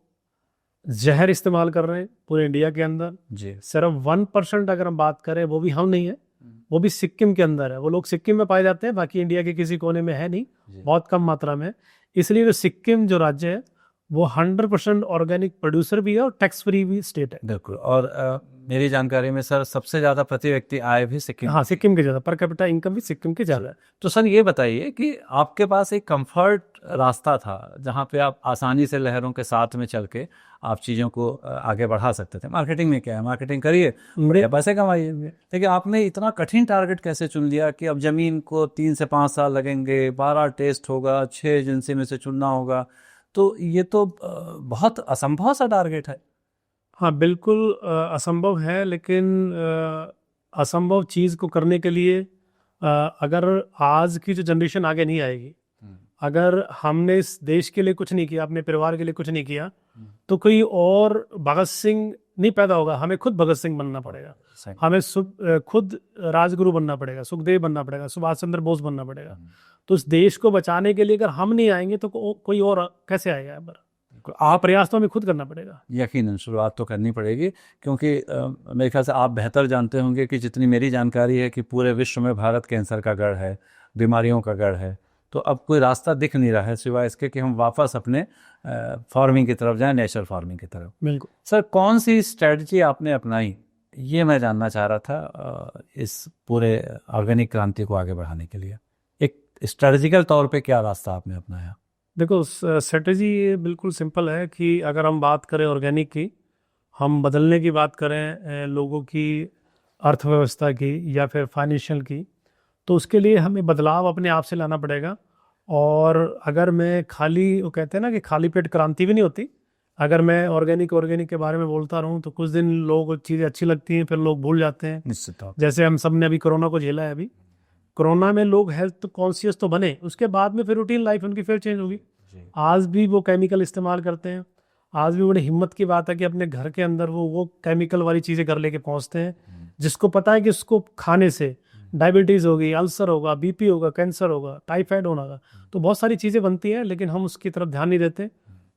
जहर इस्तेमाल कर रहे हैं पूरे इंडिया के अंदर। जी। सिर्फ 1% अगर हम बात करें, वो भी हम नहीं है, वो भी सिक्किम के अंदर है। वो लोग सिक्किम में पाए जाते हैं, बाकी इंडिया के किसी कोने में है नहीं, बहुत कम मात्रा में। इसलिए जो सिक्किम जो राज्य है वो 100% ऑर्गेनिक प्रोड्यूसर भी है और टैक्स फ्री भी स्टेट है। बिल्कुल। और मेरी जानकारी में सर सबसे ज्यादा प्रति व्यक्ति आय भी सिक्किम, हाँ सिक्किम के ज्यादा, पर कैपिटा इनकम भी सिक्किम के ज्यादा है। तो सर ये बताइए कि आपके पास एक कंफर्ट रास्ता था जहाँ पे आप आसानी से लहरों के साथ में चल के आप चीज़ों को आगे बढ़ा सकते थे। मार्केटिंग में क्या है, मार्केटिंग करिए, बढ़िया पैसे कमाइए, लेकिन आपने इतना कठिन टारगेट कैसे चुन लिया कि अब ज़मीन को 3 से 5 साल लगेंगे, 12 टेस्ट होगा, 6 एजेंसी में से चुनना होगा, तो ये तो बहुत असंभव सा टारगेट है। हाँ बिल्कुल असंभव है, लेकिन असंभव चीज़ को करने के लिए अगर आज की जो जनरेशन आगे नहीं आएगी, अगर हमने इस देश के लिए कुछ नहीं किया, अपने परिवार के लिए कुछ नहीं किया, तो कोई और भगत सिंह नहीं पैदा होगा। हमें खुद भगत सिंह बनना पड़ेगा, हमें खुद राजगुरु बनना पड़ेगा, सुखदेव बनना पड़ेगा, सुभाष चंद्र बोस बनना पड़ेगा। तो इस देश को बचाने के लिए अगर हम नहीं आएंगे तो कोई और कैसे आएगा? आप प्रयास तो हमें खुद करना पड़ेगा। यकीनन शुरुआत तो करनी पड़ेगी, क्योंकि मेरे ख्याल से आप बेहतर जानते होंगे कि जितनी मेरी जानकारी है कि पूरे विश्व में भारत कैंसर का गढ़ है, बीमारियों का गढ़ है। तो अब कोई रास्ता दिख नहीं रहा है सिवाय इसके कि हम वापस अपने फार्मिंग की तरफ जाएं, नेचुरल फार्मिंग की तरफ। बिल्कुल। सर कौन सी स्ट्रेटजी आपने अपनाई, ये मैं जानना चाह रहा था इस पूरे ऑर्गेनिक क्रांति को आगे बढ़ाने के लिए। एक स्ट्रेटजिकल तौर पे क्या रास्ता आपने अपनाया? देखो स्ट्रेटजी बिल्कुल सिंपल है कि अगर हम बात करें ऑर्गेनिक की, हम बदलने की बात करें लोगों की अर्थव्यवस्था की या फिर फाइनेंशियल की, तो उसके लिए हमें बदलाव अपने आप से लाना पड़ेगा। और अगर मैं खाली, वो कहते हैं ना कि खाली पेट क्रांति भी नहीं होती। अगर मैं ऑर्गेनिक के बारे में बोलता रहूँ तो कुछ दिन लोग चीज़ें अच्छी लगती हैं, फिर लोग भूल जाते हैं। निश्चित। जैसे हम सब ने अभी कोरोना को झेला है, अभी कोरोना में लोग हेल्थ कॉन्शियस तो बने, उसके बाद में फिर रूटीन लाइफ उनकी फिर चेंज होगी। आज भी वो केमिकल इस्तेमाल करते हैं, आज भी बड़ी हिम्मत की बात है कि अपने घर के अंदर वो केमिकल वाली चीज़ें घर लेके पहुँचते हैं, जिसको पता है कि उसको खाने से डायबिटीज़ होगी, अल्सर होगा, बीपी होगा, कैंसर होगा, टाइफाइड होगा। तो बहुत सारी चीज़ें बनती हैं, लेकिन हम उसकी तरफ ध्यान नहीं देते।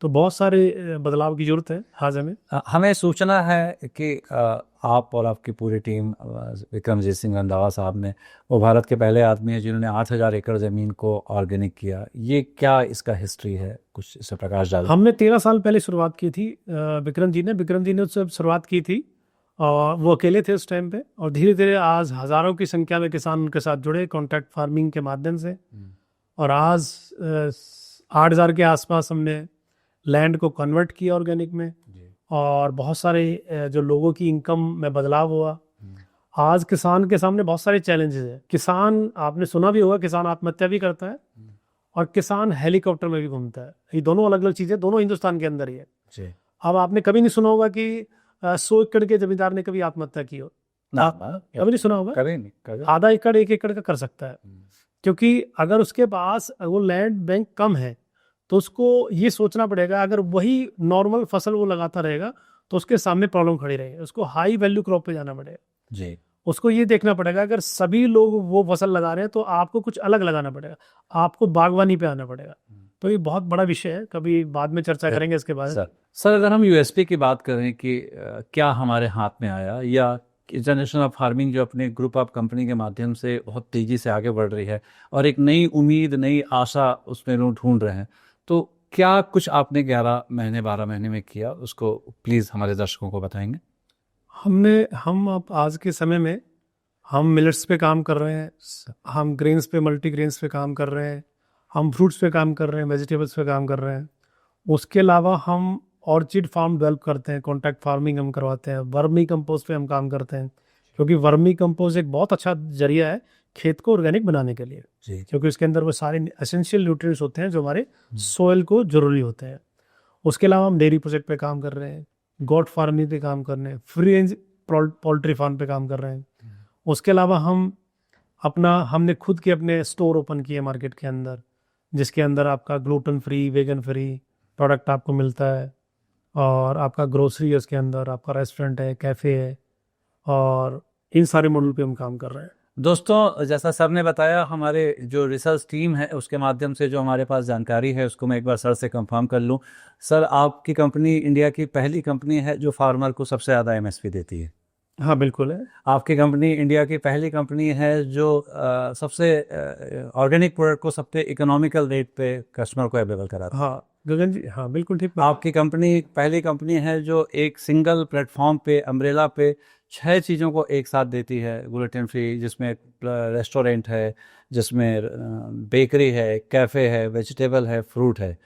तो बहुत सारे बदलाव की जरूरत है आज हमें सूचना है कि आप और आपकी पूरी टीम, विक्रमजीत सिंह रंधावा साहब ने, वो भारत के पहले आदमी हैं जिन्होंने 8,000 एकड़ ज़मीन को ऑर्गेनिक किया। ये क्या इसका हिस्ट्री है, कुछ इससे प्रकाश डाल। हमने 13 साल पहले शुरुआत की थी, विक्रम जी ने उससे शुरुआत की थी, और वो अकेले थे उस टाइम पे। और धीरे धीरे आज हज़ारों की संख्या में किसान उनके साथ जुड़े कॉन्ट्रैक्ट फार्मिंग के माध्यम से, और आज 8,000 के आसपास हमने लैंड को कन्वर्ट किया ऑर्गेनिक में, और बहुत सारे जो लोगों की इनकम में बदलाव हुआ। आज किसान के सामने बहुत सारे चैलेंजेस हैं। किसान, आपने सुना भी होगा, किसान आत्महत्या भी करता है और किसान हेलीकॉप्टर में भी घूमता है। ये दोनों अलग अलग चीज़ें, दोनों हिंदुस्तान के अंदर ही है। अब आपने कभी नहीं सुना होगा कि 100 एकड़ के जमींदार ने कभी आत्महत्या की हो, कभी नहीं सुना होगा। आधा एकड़ 1 एकड़ का कर सकता है, क्योंकि अगर उसके पास वो लैंड बैंक कम है तो उसको ये सोचना पड़ेगा, अगर वही नॉर्मल फसल वो लगाता रहेगा तो उसके सामने प्रॉब्लम खड़ी रहेगी। उसको हाई वैल्यू क्रॉप पे जाना पड़ेगा जी। उसको ये देखना पड़ेगा, अगर सभी लोग वो फसल लगा रहे हैं तो आपको कुछ अलग लगाना पड़ेगा, आपको बागवानी पे आना पड़ेगा। तो ये बहुत बड़ा विषय है, कभी बाद में चर्चा करेंगे इसके बाद। सर अगर हम यूएसपी की बात करें कि क्या हमारे हाथ में आया, या जनरेशन ऑफ फार्मिंग जो अपने ग्रुप ऑफ कंपनी के माध्यम से बहुत तेज़ी से आगे बढ़ रही है और एक नई उम्मीद, नई आशा उसमें लोग ढूंढ रहे हैं, तो क्या कुछ आपने 11 महीने 12 महीने में किया, उसको प्लीज़ हमारे दर्शकों को बताएंगे? हम अब आज के समय में हम मिलेट्स पे काम कर रहे हैं, हम ग्रेन्स पे, मल्टी ग्रेन्स पे काम कर रहे हैं, हम फ्रूट्स पे काम कर रहे हैं, वेजिटेबल्स पे काम कर रहे हैं। उसके अलावा हम ऑर्चिड फार्म डेवलप करते हैं, कॉन्ट्रैक्ट फार्मिंग हम करवाते हैं, वर्मी कंपोस्ट पे हम काम करते हैं, क्योंकि वर्मी कंपोस्ट एक बहुत अच्छा जरिया है खेत को ऑर्गेनिक बनाने के लिए, क्योंकि उसके अंदर वो सारे एसेंशियल न्यूट्रिएंट्स होते हैं जो हमारे सोइल को जरूरी होते हैं। उसके अलावा हम डेयरी प्रोजेक्ट पे काम कर रहे हैं, गोट फार्मिंग पे काम कर रहे हैं, फ्री रेंज पोल्ट्री फार्म पे काम कर रहे हैं। उसके अलावा हमने खुद के अपने स्टोर ओपन किए मार्केट के अंदर, जिसके अंदर आपका gluten free, vegan free product आपको मिलता है, और आपका ग्रोसरी है, उसके अंदर आपका रेस्टोरेंट है, कैफ़े है, और इन सारे मॉडल पे हम काम कर रहे हैं। दोस्तों, जैसा सर ने बताया, हमारे जो रिसर्च टीम है उसके माध्यम से जो हमारे पास जानकारी है उसको मैं एक बार सर से कंफर्म कर लूँ। सर, आपकी कंपनी इंडिया की पहली कंपनी है जो फार्मर को सबसे ज़्यादा एमएसपी देती है। हाँ बिल्कुल है। आपकी कंपनी इंडिया की पहली कंपनी है जो सबसे ऑर्गेनिक प्रोडक्ट को सबसे इकोनॉमिकल रेट पे कस्टमर को अवेलेबल कराता है। हाँ गगन जी, हाँ बिल्कुल ठीक। आपकी कंपनी पहली कंपनी है जो एक सिंगल प्लेटफॉर्म पे, अम्ब्रेला पे 6 चीज़ों को एक साथ देती है। ग्लूटेन फ्री, जिसमें रेस्टोरेंट है, जिसमें बेकरी है, कैफ़े है, वेजिटेबल है, फ्रूट है।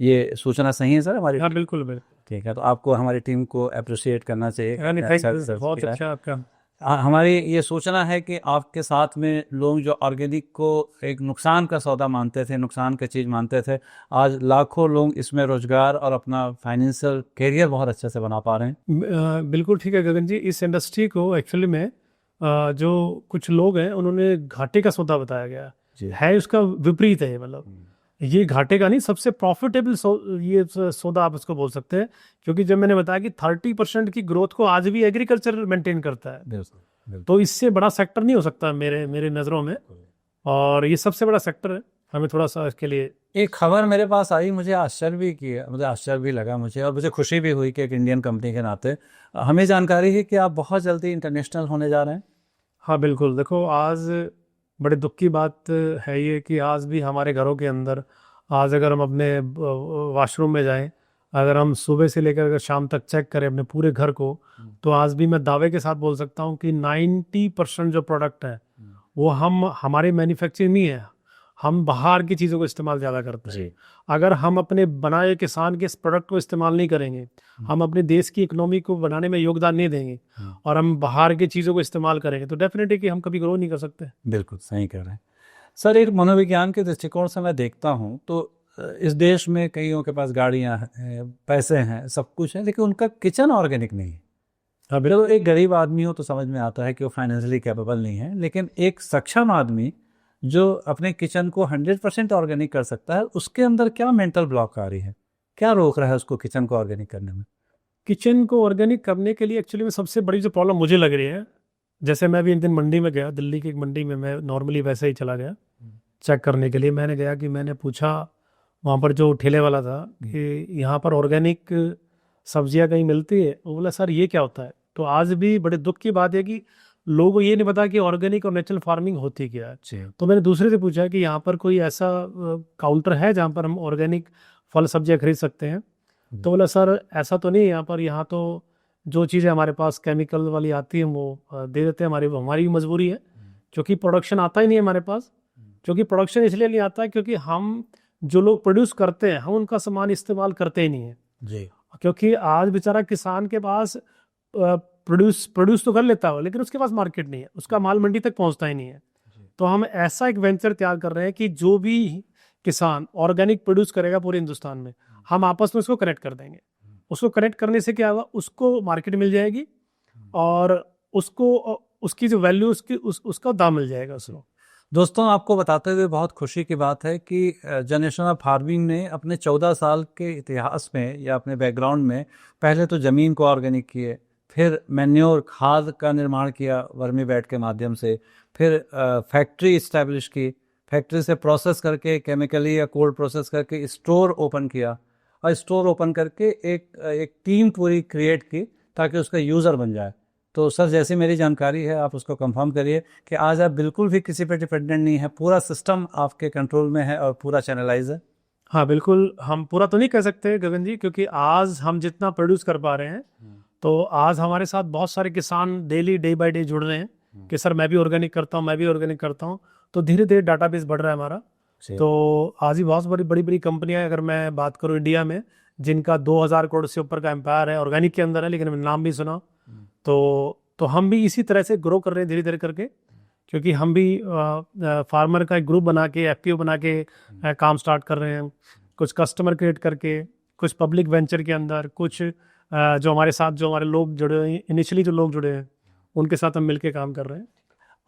ये सूचना सही है सर हमारी? हाँ बिल्कुल बिल्कुल ठीक है, तो आपको हमारी टीम को अप्रिशिएट करना चाहिए। बहुत अच्छा आपका। हमारी ये सूचना है कि आपके साथ में लोग जो ऑर्गेनिक को एक नुकसान का सौदा मानते थे, नुकसान की चीज़ मानते थे, आज लाखों लोग इसमें रोजगार और अपना फाइनेंशियल कैरियर बहुत अच्छे से बना पा रहे हैं। बिल्कुल ठीक है गगन जी। इस इंडस्ट्री को एक्चुअली में जो कुछ लोग हैं उन्होंने घाटे का सौदा बताया गया है, उसका विपरीत है। मतलब ये घाटे का नहीं, सबसे प्रॉफिटेबल ये सौदा आप इसको बोल सकते हैं, क्योंकि जब मैंने बताया कि 30% की ग्रोथ को आज भी एग्रीकल्चर मेंटेन करता है, तो इससे बड़ा सेक्टर नहीं हो सकता मेरे नज़रों में, और ये सबसे बड़ा सेक्टर है। हमें थोड़ा सा इसके लिए एक खबर मेरे पास आई, मुझे आश्चर्य भी लगा मुझे, और मुझे खुशी भी हुई कि एक इंडियन कंपनी के नाते हमें जानकारी है कि आप बहुत जल्दी इंटरनेशनल होने जा रहे हैं। हाँ बिल्कुल। देखो, आज बड़े दुख की बात है ये कि आज भी हमारे घरों के अंदर, आज अगर हम अपने वॉशरूम में जाएं, अगर हम सुबह से लेकर अगर शाम तक चेक करें अपने पूरे घर को, तो आज भी मैं दावे के साथ बोल सकता हूं कि 90% जो प्रोडक्ट है वो हमारे मैन्युफैक्चरिंग नहीं है, हम बाहर की चीज़ों को इस्तेमाल ज़्यादा करते हैं। अगर हम अपने बनाए किसान के इस प्रोडक्ट को इस्तेमाल नहीं करेंगे, हम अपने देश की इकोनॉमी को बनाने में योगदान नहीं देंगे, और हम बाहर की चीज़ों को इस्तेमाल करेंगे, तो डेफिनेटली कि हम कभी ग्रो नहीं कर सकते। बिल्कुल सही कह रहे हैं सर। एक मनोविज्ञान के दृष्टिकोण से मैं देखता हूँ तो इस देश में कईयों के पास गाड़ियाँ हैं, पैसे हैं, सब कुछ है, लेकिन उनका किचन ऑर्गेनिक नहीं है। अब तो एक गरीब आदमी हो तो समझ में आता है कि वो फाइनेंशियली कैपेबल नहीं है, लेकिन एक सक्षम आदमी जो अपने किचन को 100% ऑर्गेनिक कर सकता है, उसके अंदर क्या मेंटल ब्लॉक आ रही है, क्या रोक रहा है उसको किचन को ऑर्गेनिक करने में? किचन को ऑर्गेनिक करने के लिए एक्चुअली में सबसे बड़ी जो प्रॉब्लम मुझे लग रही है, जैसे मैं भी एक दिन मंडी में गया, दिल्ली की एक मंडी में, मैं नॉर्मली वैसे ही चला गया चेक करने के लिए। मैंने गया कि मैंने पूछा वहाँ पर जो ठेले वाला था कि यहाँ पर ऑर्गेनिक सब्जियाँ कहीं मिलती है? वो बोला सर ये क्या होता है। तो आज भी बड़े दुख की बात है कि लोगों को ये नहीं पता कि ऑर्गेनिक और नेचुरल फार्मिंग होती क्या है। तो मैंने दूसरे से पूछा कि यहाँ पर कोई ऐसा काउंटर है जहाँ पर हम ऑर्गेनिक फल सब्जियाँ खरीद सकते हैं? तो बोला सर ऐसा तो नहीं है यहाँ पर, यहाँ तो जो चीज़ें हमारे पास केमिकल वाली आती हैं वो दे देते हैं। हमारी भी मजबूरी है, क्योंकि प्रोडक्शन आता ही नहीं है हमारे पास। क्योंकि प्रोडक्शन इसलिए नहीं आता है क्योंकि हम जो लोग प्रोड्यूस करते हैं हम उनका सामान इस्तेमाल करते ही नहीं है जी। क्योंकि आज बेचारा किसान के पास प्रोड्यूस तो कर लेता हो, लेकिन उसके पास मार्केट नहीं है, उसका माल मंडी तक पहुंचता ही नहीं है। तो हम ऐसा एक वेंचर तैयार कर रहे हैं कि जो भी किसान ऑर्गेनिक प्रोड्यूस करेगा पूरे हिंदुस्तान में, हम आपस में उसको कनेक्ट कर देंगे। उसको कनेक्ट करने से क्या होगा, उसको मार्केट मिल जाएगी और उसको उसकी जो वैल्यू उसका दाम मिल जाएगा उसको। दोस्तों, आपको बताते हुए बहुत खुशी की बात है कि जनरेशन ऑफ फार्मिंग ने अपने 14 साल के इतिहास में या अपने बैकग्राउंड में पहले तो ज़मीन को ऑर्गेनिक किए, फिर मैन्योर खाद का निर्माण किया वर्मी बैट के माध्यम से, फिर फैक्ट्री इस्टेब्लिश की, फैक्ट्री से प्रोसेस करके केमिकली या कोल्ड प्रोसेस करके स्टोर ओपन किया, और स्टोर ओपन करके एक टीम पूरी क्रिएट की ताकि उसका यूज़र बन जाए। तो सर, जैसे मेरी जानकारी है आप उसको कंफर्म करिए कि आज आप बिल्कुल भी किसी पे डिपेंडेंट नहीं है, पूरा सिस्टम आपके कंट्रोल में है और पूरा चैनलाइज है। हाँ बिल्कुल। हम पूरा तो नहीं कह सकते गगन जी, क्योंकि आज हम जितना प्रोड्यूस कर पा रहे हैं तो आज हमारे साथ बहुत सारे किसान डेली डे बाय डे जुड़ रहे हैं कि सर मैं भी ऑर्गेनिक करता हूँ, मैं भी ऑर्गेनिक करता हूँ। तो धीरे धीरे डाटाबेस बढ़ रहा है हमारा। तो आज ही बहुत बड़ी बड़ी बड़ी कंपनियां, अगर मैं बात करूँ इंडिया में, जिनका 2000 करोड़ से ऊपर का एम्पायर है, ऑर्गेनिक के अंदर है, लेकिन मैंने नाम भी सुना। तो हम भी इसी तरह से ग्रो कर रहे हैं धीरे धीरे करके, क्योंकि हम भी फार्मर का एक ग्रुप बना के, एफपीओ बना के काम स्टार्ट कर रहे हैं। कुछ कस्टमर क्रिएट करके, कुछ पब्लिक वेंचर के अंदर, कुछ जो हमारे साथ जो हमारे लोग जुड़े हैं, इनिशियली जो लोग जुड़े हैं उनके साथ हम मिलके काम कर रहे हैं।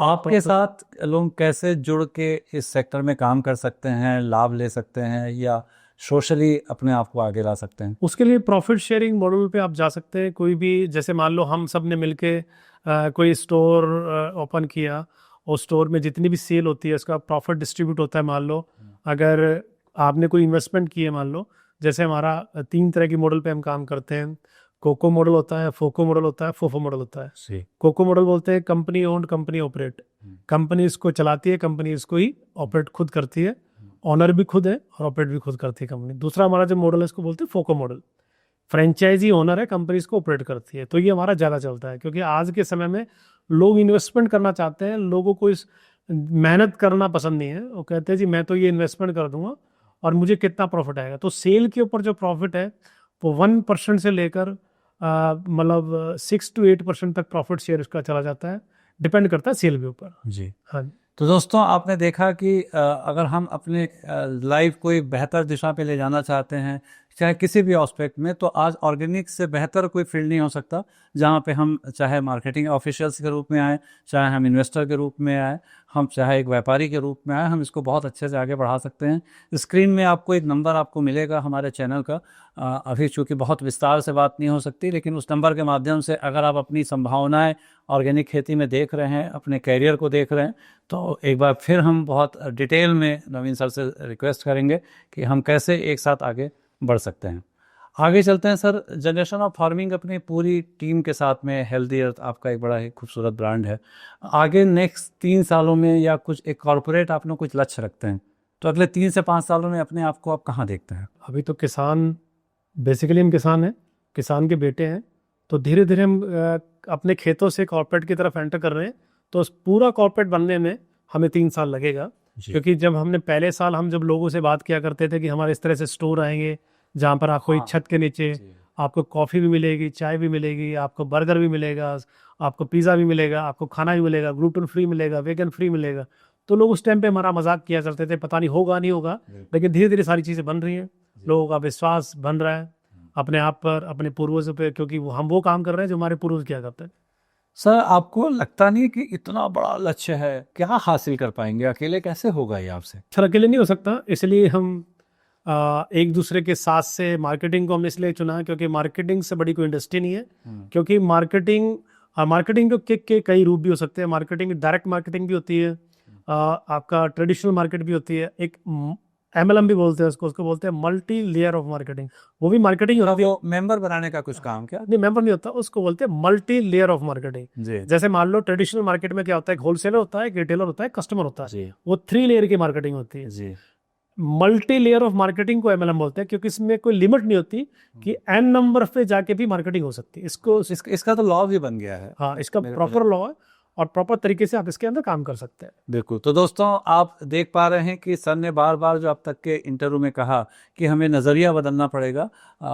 आपके साथ लोग कैसे जुड़ के इस सेक्टर में काम कर सकते हैं, लाभ ले सकते हैं या सोशली अपने आप को आगे ला सकते हैं? उसके लिए प्रॉफिट शेयरिंग मॉडल पे आप जा सकते हैं। कोई भी, जैसे मान लो हम सब ने मिलके कोई स्टोर ओपन किया, और स्टोर में जितनी भी सेल होती है उसका प्रॉफिट डिस्ट्रीब्यूट होता है। मान लो अगर आपने कोई इन्वेस्टमेंट की है, मान लो जैसे हमारा 3 तरह की मॉडल पे हम काम करते हैं। कोको मॉडल होता है, फोको मॉडल होता है, फोफो मॉडल होता है। कोको मॉडल बोलते हैं company owned, company operate. Company इसको चलाती है, कंपनी इसको ही ऑपरेट खुद करती है, ऑनर भी खुद है और ऑपरेट भी खुद करती है कंपनी। दूसरा हमारा जो मॉडल है इसको बोलते हैं फोको मॉडल, फ्रेंचाइजी ओनर है, कंपनी इसको ऑपरेट करती है। तो ये हमारा ज़्यादा चलता है, क्योंकि आज के समय में लोग इन्वेस्टमेंट करना चाहते हैं, लोगों को इस मेहनत करना पसंद नहीं है। वो कहते हैं जी मैं तो ये इन्वेस्टमेंट कर दूंगा और मुझे कितना प्रॉफिट आएगा। तो सेल के ऊपर जो प्रॉफिट है वो 1% से लेकर मतलब 6 to 8% तक प्रॉफिट शेयर इसका चला जाता है, डिपेंड करता है सेल के ऊपर। जी हाँ। तो दोस्तों, आपने देखा कि अगर हम अपने लाइफ को एक बेहतर दिशा पे ले जाना चाहते हैं, चाहे किसी भी एस्पेक्ट में, तो आज ऑर्गेनिक से बेहतर कोई फील्ड नहीं हो सकता जहाँ पे हम चाहे मार्केटिंग ऑफिशियल्स के रूप में आए, चाहे हम इन्वेस्टर के रूप में आए, हम चाहे एक व्यापारी के रूप में आए, हम इसको बहुत अच्छे से आगे बढ़ा सकते हैं। स्क्रीन में आपको एक नंबर आपको मिलेगा हमारे चैनल का। अभी चूँकि बहुत विस्तार से बात नहीं हो सकती, लेकिन उस नंबर के माध्यम से अगर आप अपनी संभावनाएं ऑर्गेनिक खेती में देख रहे हैं, अपने कैरियर को देख रहे हैं, तो एक बार फिर हम बहुत डिटेल में नवीन सर से रिक्वेस्ट करेंगे कि हम कैसे एक साथ आगे बढ़ सकते हैं। आगे चलते हैं सर। जनरेशन ऑफ फार्मिंग अपनी पूरी टीम के साथ में, हेल्दी अर्थ आपका एक बड़ा ही खूबसूरत ब्रांड है। आगे नेक्स्ट 3 सालों में या कुछ एक कॉर्पोरेट आप लोग कुछ लक्ष्य रखते हैं, तो अगले 3 से 5 सालों में अपने आप को आप कहाँ देखते हैं? अभी तो किसान, बेसिकली हम किसान हैं, किसान के बेटे हैं। तो धीरे धीरे हम अपने खेतों से कॉर्पोरेट की तरफ एंटर कर रहे हैं। तो पूरा कॉर्पोरेट बनने में हमें 3 साल लगेगा, क्योंकि जब हमने पहले साल हम जब लोगों से बात किया करते थे कि हमारे इस तरह से स्टोर आएंगे जहाँ पर आपको एक छत के नीचे आपको कॉफ़ी भी मिलेगी, चाय भी मिलेगी, आपको बर्गर भी मिलेगा, आपको पिज़्ज़ा भी मिलेगा, आपको खाना भी मिलेगा, ग्लूटेन फ्री मिलेगा, वेगन फ्री मिलेगा। तो लोग उस टाइम पे हमारा मजाक किया करते थे, पता नहीं होगा नहीं होगा, लेकिन धीरे धीरे सारी चीज़ें बन रही हैं। लोगों का विश्वास बन रहा है अपने आप पर, अपने पूर्वजों पे, क्योंकि हम वो काम कर रहे हैं जो हमारे पूर्वज किया करते हैं। सर, आपको लगता नहीं कि इतना बड़ा लक्ष्य है, क्या हासिल कर पाएंगे? अकेले कैसे होगा ये आपसे? सर अकेले नहीं हो सकता, इसलिए हम एक दूसरे के साथ से, मार्केटिंग को हमने इसलिए चुना क्योंकि मार्केटिंग से बड़ी कोई इंडस्ट्री नहीं है। क्योंकि मार्केटिंग के कई रूप भी हो सकते हैं। मार्केटिंग डायरेक्ट मार्केटिंग भी होती है, आपका ट्रेडिशनल मार्केट भी होती है, एक MLM भी बोलते हैं उसको बोलते हैं मल्टी लेयर ऑफ मार्केटिंग। वो भी मार्केटिंग होती है। वो मेंबर बनाने का कुछ काम क्या? नहीं, मेंबर नहीं होता, उसको बोलते हैं मल्टी लेयर ऑफ मार्केटिंग। जैसे मान लो ट्रेडिशनल मार्केट में क्या होता है, एक होलसेलर होता है, एक रिटेलर होता है, कस्टमर होता है, वो 3 लेयर की मार्केटिंग होती है। मल्टी लेयर ऑफ मार्केटिंग को MLM बोलते हैं, क्योंकि इसमें कोई लिमिट नहीं होती कि n नंबर पे जाके भी मार्केटिंग हो सकती है। इसका तो लॉ भी बन गया है। हाँ, इसका प्रॉपर लॉ है और प्रॉपर तरीके से आप इसके अंदर काम कर सकते हैं। बिल्कुल। तो दोस्तों, आप देख पा रहे हैं कि सर ने बार बार जो अब तक के इंटरव्यू में कहा कि हमें नज़रिया बदलना पड़ेगा।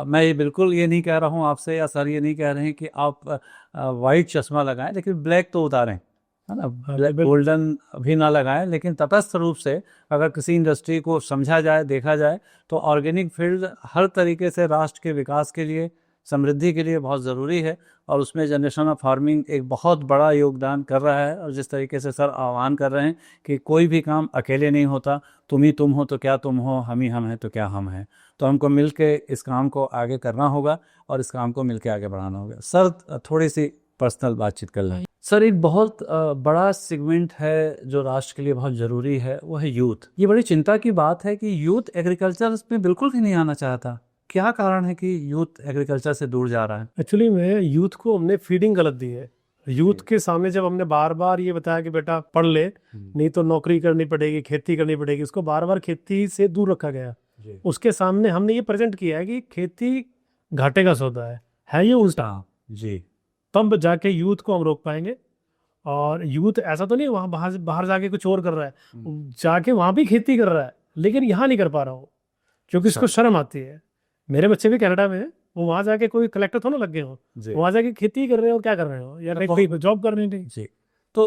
मैं ये बिल्कुल ये नहीं कह रहा हूँ आपसे, या सर ये नहीं कह रहे हैं कि आप वाइट चश्मा लगाएं, लेकिन ब्लैक तो उतारें, है ना, गोल्डन भी ना लगाएं, लेकिन तटस्थ रूप से अगर किसी इंडस्ट्री को समझा जाए, देखा जाए, तो ऑर्गेनिक फील्ड हर तरीके से राष्ट्र के विकास के लिए, समृद्धि के लिए बहुत ज़रूरी है, और उसमें जनरेशन ऑफ फार्मिंग एक बहुत बड़ा योगदान कर रहा है। और जिस तरीके से सर आह्वान कर रहे हैं कि कोई भी काम अकेले नहीं होता, तुम ही तुम हो तो क्या तुम हो, हम ही हम हैं तो क्या हम हैं। तो हमको मिल के इस काम को आगे करना होगा और इस काम को मिल के आगे बढ़ाना होगा। सर, थोड़ी सी पर्सनल बातचीत कर लें। सर, एक बहुत बड़ा सेगमेंट है जो राष्ट्र के लिए बहुत ज़रूरी है, वो है यूथ। ये बड़ी चिंता की बात है कि यूथ एग्रीकल्चर में बिल्कुल भी नहीं आना चाहता। क्या कारण है कि यूथ एग्रीकल्चर से दूर जा रहा है? एक्चुअली में यूथ को हमने फीडिंग गलत दी है। यूथ के सामने जब हमने बार बार ये बताया कि बेटा पढ़ ले, नहीं तो नौकरी करनी पड़ेगी, खेती करनी पड़ेगी, उसको बार बार खेती से दूर रखा गया। उसके सामने हमने ये प्रेजेंट किया है कि खेती घाटे का सौदा है ये उल्टा। जी। तब जाके यूथ को हम रोक पाएंगे। और यूथ ऐसा तो नहीं वहाँ बाहर बाहर जाके कुछ और कर रहा है, जाके वहाँ भी खेती कर रहा है, लेकिन यहाँ नहीं कर पा रहा हो क्योंकि इसको शर्म आती है। मेरे बच्चे भी कनाडा में हैं, वो वहाँ जाके कोई कलेक्टर थोड़ा लग गए हो, वहाँ जाके खेती कर रहे हो, क्या कर रहे हो, या कोई जॉब कर रहे हैं। जी। तो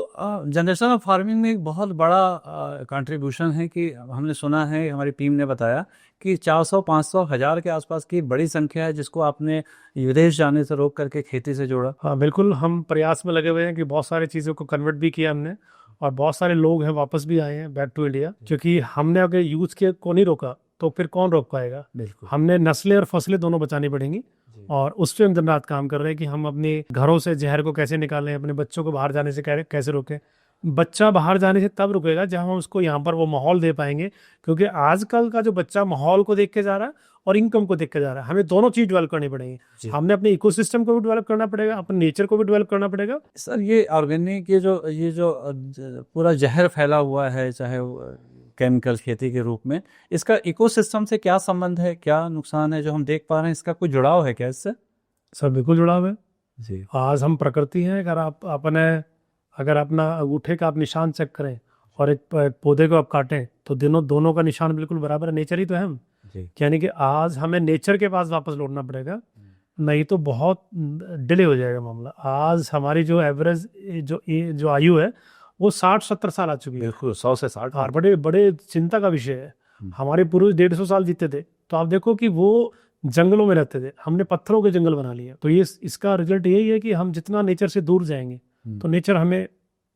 जनरेशन ऑफ फार्मिंग में एक बहुत बड़ा कंट्रीब्यूशन है कि हमने सुना है, हमारी टीम ने बताया कि 400, 500, 1000 के आसपास की बड़ी संख्या है जिसको आपने विदेश जाने से रोक करके खेती से जोड़ा। हाँ बिल्कुल, हम प्रयास में लगे हुए हैं कि बहुत सारी चीज़ों को कन्वर्ट भी किया हमने, और बहुत सारे लोग हैं वापस भी आए हैं बैक टू इंडिया, क्योंकि हमने अगर यूथ के को नहीं रोका तो फिर कौन रोक पाएगा। बिल्कुल। हमने नस्लें और फसलें दोनों बचानी पड़ेंगी, और उस पर हम दिन रात काम कर रहे हैं कि हम अपने घरों से जहर को कैसे निकालें, अपने बच्चों को बाहर जाने से कैसे रोकें। बच्चा बाहर जाने से तब रुकेगा जब हम उसको यहाँ पर वो माहौल दे पाएंगे, क्योंकि आजकल का जो बच्चा माहौल को देख के जा रहा है और इनकम को देख के जा रहा है। हमें दोनों चीज डेवलप करनी पड़ेगी, हमने अपने इकोसिस्टम को भी डेवलप करना पड़ेगा, अपने नेचर को भी डेवलप करना पड़ेगा। सर ये ऑर्गेनिक ये जो पूरा जहर फैला हुआ है, चाहे केमिकल खेती के रूप में, इसका इकोसिस्टम से क्या संबंध है, क्या नुकसान है जो हम देख पा रहे हैं, इसका कोई जुड़ाव है क्या इससे? सर बिल्कुल जुड़ाव है जी। आज हम प्रकृति हैं, अगर अपना अंगूठे का आप निशान चेक करें और एक पौधे को आप काटें तो दोनों का निशान बिल्कुल बराबर है। नेचर ही तो है हम, यानी कि आज हमें नेचर के पास वापस लौटना पड़ेगा, नहीं तो बहुत डिले हो जाएगा मामला। आज हमारी जो एवरेज जो आयु है वो 60-70 साल आ चुकी है। बिल्कुल, 100 से 60। और बड़े बड़े चिंता का विषय है। हमारे पूर्वज 150 साल जीते थे, तो आप देखो कि वो जंगलों में रहते थे, हमने पत्थरों के जंगल बना लिए। तो ये इसका रिजल्ट यही है कि हम जितना नेचर से दूर जाएंगे तो नेचर हमें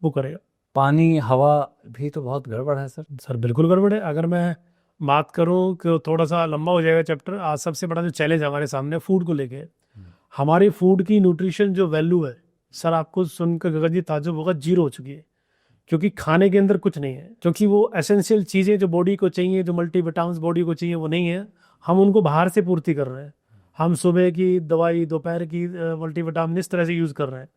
वो करेगा। पानी हवा भी तो बहुत गड़बड़ है सर। सर बिल्कुल गड़बड़ है। अगर मैं बात करूं कि थोड़ा सा लंबा हो जाएगा चैप्टर, आज सबसे बड़ा जो चैलेंज हमारे सामने फूड को लेके, हमारी फूड की न्यूट्रिशन जो वैल्यू है सर, आपको सुनकर गगन जी ताजुब होगा, 0 हो चुकी है। क्योंकि खाने के अंदर कुछ नहीं है, क्योंकि वो एसेंशियल चीज़ें जो बॉडी को चाहिए, जो मल्टीविटामिन्स बॉडी को चाहिए, वो नहीं है। हम उनको बाहर से पूर्ति कर रहे हैं। हम सुबह की दवाई, दोपहर की मल्टीविटामिन इस तरह से यूज़ कर रहे हैं।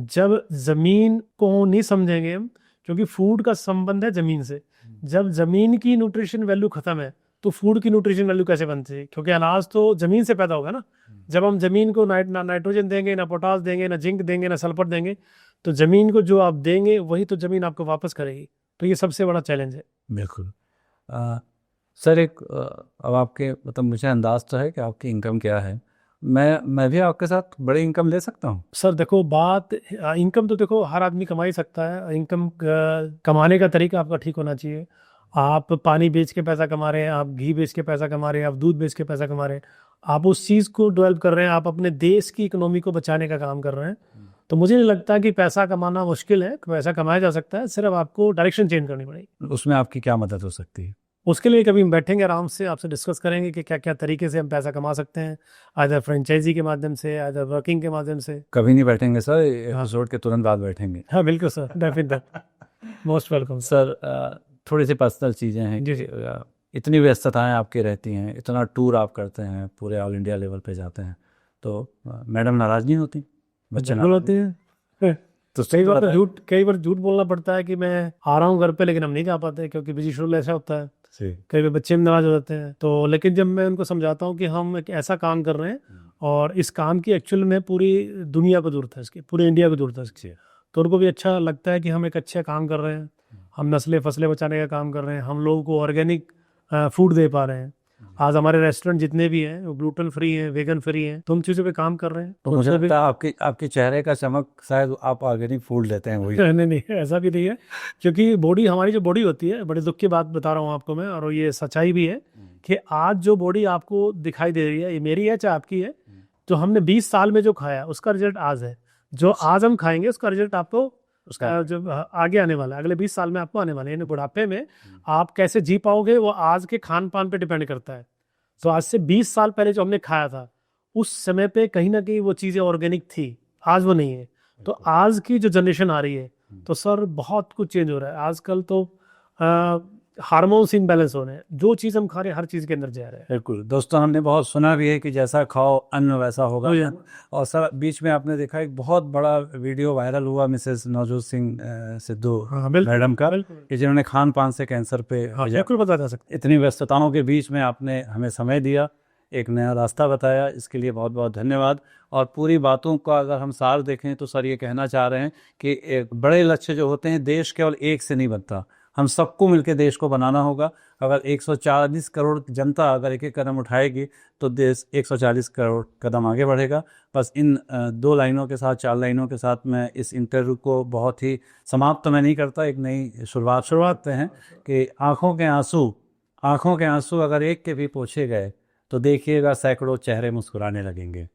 जब ज़मीन को नहीं समझेंगे हम, क्योंकि फूड का संबंध है ज़मीन से, जब ज़मीन की न्यूट्रिशन वैल्यू ख़त्म है तो फूड की न्यूट्रिशन वैल्यू कैसे बनती है? क्योंकि अनाज तो ज़मीन से पैदा होगा ना। जब हम ज़मीन को ना नाइट्रोजन देंगे, ना पोटास देंगे, ना जिंक देंगे, ना सल्फर देंगे, तो ज़मीन को जो आप देंगे वही तो ज़मीन आपको वापस करेगी। तो ये सबसे बड़ा चैलेंज है। बिल्कुल। सर अब आपके मतलब मुझे अंदाज तो है कि आपकी इनकम क्या है। मैं भी आपके साथ बड़ी इनकम ले सकता हूँ? सर देखो, बात इनकम तो देखो हर आदमी कमा ही सकता है। इनकम कमाने का तरीका आपका ठीक होना चाहिए। आप पानी बेच के पैसा कमा रहे हैं, आप घी बेच के पैसा कमा रहे हैं, आप दूध बेच के पैसा कमा रहे हैं, आप उस चीज़ को डेवलप कर रहे हैं, आप अपने देश की इकोनॉमी को बचाने का काम कर रहे हैं। तो मुझे नहीं लगता कि पैसा कमाना मुश्किल है, पैसा कमाया जा सकता है, सिर्फ आपको डायरेक्शन चेंज करनी पड़ेगी। उसमें आपकी क्या मदद हो सकती है? उसके लिए कभी हम बैठेंगे, आराम से आपसे डिस्कस करेंगे कि क्या क्या तरीके से हम पैसा कमा सकते हैं, आइदर फ्रेंचाइजी के माध्यम से, आइदर वर्किंग के माध्यम से। कभी नहीं बैठेंगे सर, एपिसोड के तुरंत बाद बैठेंगे। हाँ बिल्कुल sir, definitely, most welcome sir. थोड़ी सी पर्सनल चीज़ें हैं जी। इतनी व्यस्तताएं आपकी रहती हैं, इतना टूर आप करते हैं, पूरे ऑल इंडिया लेवल पे जाते हैं, तो मैडम नाराज़ नहीं होती? बच्चे बिल्कुल होते हैं। तो कई बार झूठ बोलना पड़ता है कि मैं आ रहा हूँ घर पे, लेकिन हम नहीं जा पाते क्योंकि बिजी शेड्यूल ऐसा होता है। कई बार बच्चे भी नाराज हो जाते हैं। तो लेकिन जब मैं उनको समझाता हूँ कि हम एक ऐसा काम कर रहे हैं और इस काम की एक्चुअल में पूरी दुनिया को जरूरत है, इसकी पूरे इंडिया को जरूरत है इसकी, तो उनको भी अच्छा लगता है कि हम एक अच्छा काम कर रहे हैं, हम नस्लें फसलें बचाने का काम कर रहे हैं, हम लोगों को ऑर्गेनिक फूड दे पा रहे हैं। आज हमारे रेस्टोरेंट जितने भी हैं वो ग्लूटेन फ्री हैं, वेगन फ्री हैं, तो हम चीज़ों पे काम कर रहे हैं। तो मुझे लगता है आपके चेहरे का चमक शायद आप ऑर्गेनिक फूड लेते हैं वही। नहीं, ऐसा भी नहीं है, क्योंकि हमारी जो बॉडी होती है, बड़े दुख की बात बता रहा हूँ आपको मैं, और ये सच्चाई भी है कि आज जो बॉडी आपको दिखाई दे रही है, ये मेरी है चाहे आपकी है, जो हमने 20 साल में जो खाया उसका रिजल्ट आज है। जो आज हम खाएंगे उसका रिजल्ट आपको उसका जो आगे आने वाला है, अगले 20 साल में आपको आने वाला है। यानी बुढ़ापे में आप कैसे जी पाओगे वो आज के खान पान पे डिपेंड करता है। तो आज से 20 साल पहले जो हमने खाया था उस समय पे कहीं ना कहीं वो चीज़ें ऑर्गेनिक थी, आज वो नहीं है। तो आज की जो जनरेशन आ रही है तो सर बहुत कुछ चेंज हो रहा है। आजकल तो हार्मोन्स इनबैलेंस हो रहे हैं, जो चीज़ हम खा रहे हैं हर चीज़ के अंदर जा रहे हैं। बिल्कुल दोस्तों, हमने बहुत सुना भी है कि जैसा खाओ अन्न वैसा होगा। और सर बीच में आपने देखा एक बहुत बड़ा वीडियो वायरल हुआ मिसेस नवजोत सिंह सिद्धू मैडम का, कि जिन्होंने खान पान से कैंसर पे बिल्कुल बता जा सकते। इतनी व्यस्तताओं के बीच में आपने हमें समय दिया एक नया रास्ता बताया, इसके लिए बहुत बहुत धन्यवाद। और पूरी बातों का अगर हम सार देखें तो सर ये कहना चाह रहे हैं कि एक बड़े लक्ष्य जो होते हैं, देश केवल एक से नहीं बनता, हम सबको मिलकर देश को बनाना होगा। अगर 140 करोड़ जनता अगर एक एक कदम उठाएगी तो देश 140 करोड़ कदम आगे बढ़ेगा। बस इन 2 लाइनों के साथ, 4 लाइनों के साथ मैं इस इंटरव्यू को बहुत ही समाप्त तो मैं नहीं करता, एक नई शुरुआत करते हैं कि आंखों के आंसू अगर एक के भी पोंछे गए तो देखिएगा सैकड़ों चेहरे मुस्कुराने लगेंगे।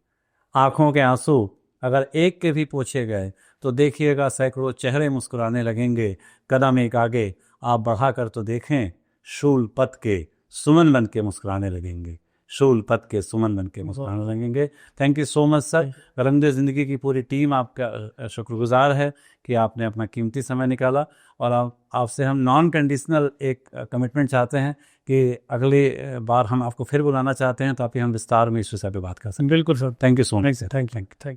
आंखों के आंसू अगर एक के भी पोंछे गए तो देखिएगा सैकड़ों चेहरे मुस्कुराने लगेंगे। कदम एक आगे आप बढ़ाकर तो देखें, शूल पथ के सुमन बन के मुस्कुराने लगेंगे, शूल पथ के सुमन बन के मुस्कुराने लगेंगे। Thank you so much sir. रंग-दे ज़िंदगी की पूरी टीम आपका शुक्रगुजार है कि आपने अपना कीमती समय निकाला। और आपसे हम नॉन कंडीशनल एक कमिटमेंट चाहते हैं कि अगली बार हम आपको फिर बुलाना चाहते हैं ताकि हम विस्तार में इस विषय पे बात कर सकें। बिल्कुल sir. Thank you so much sir. Thank you.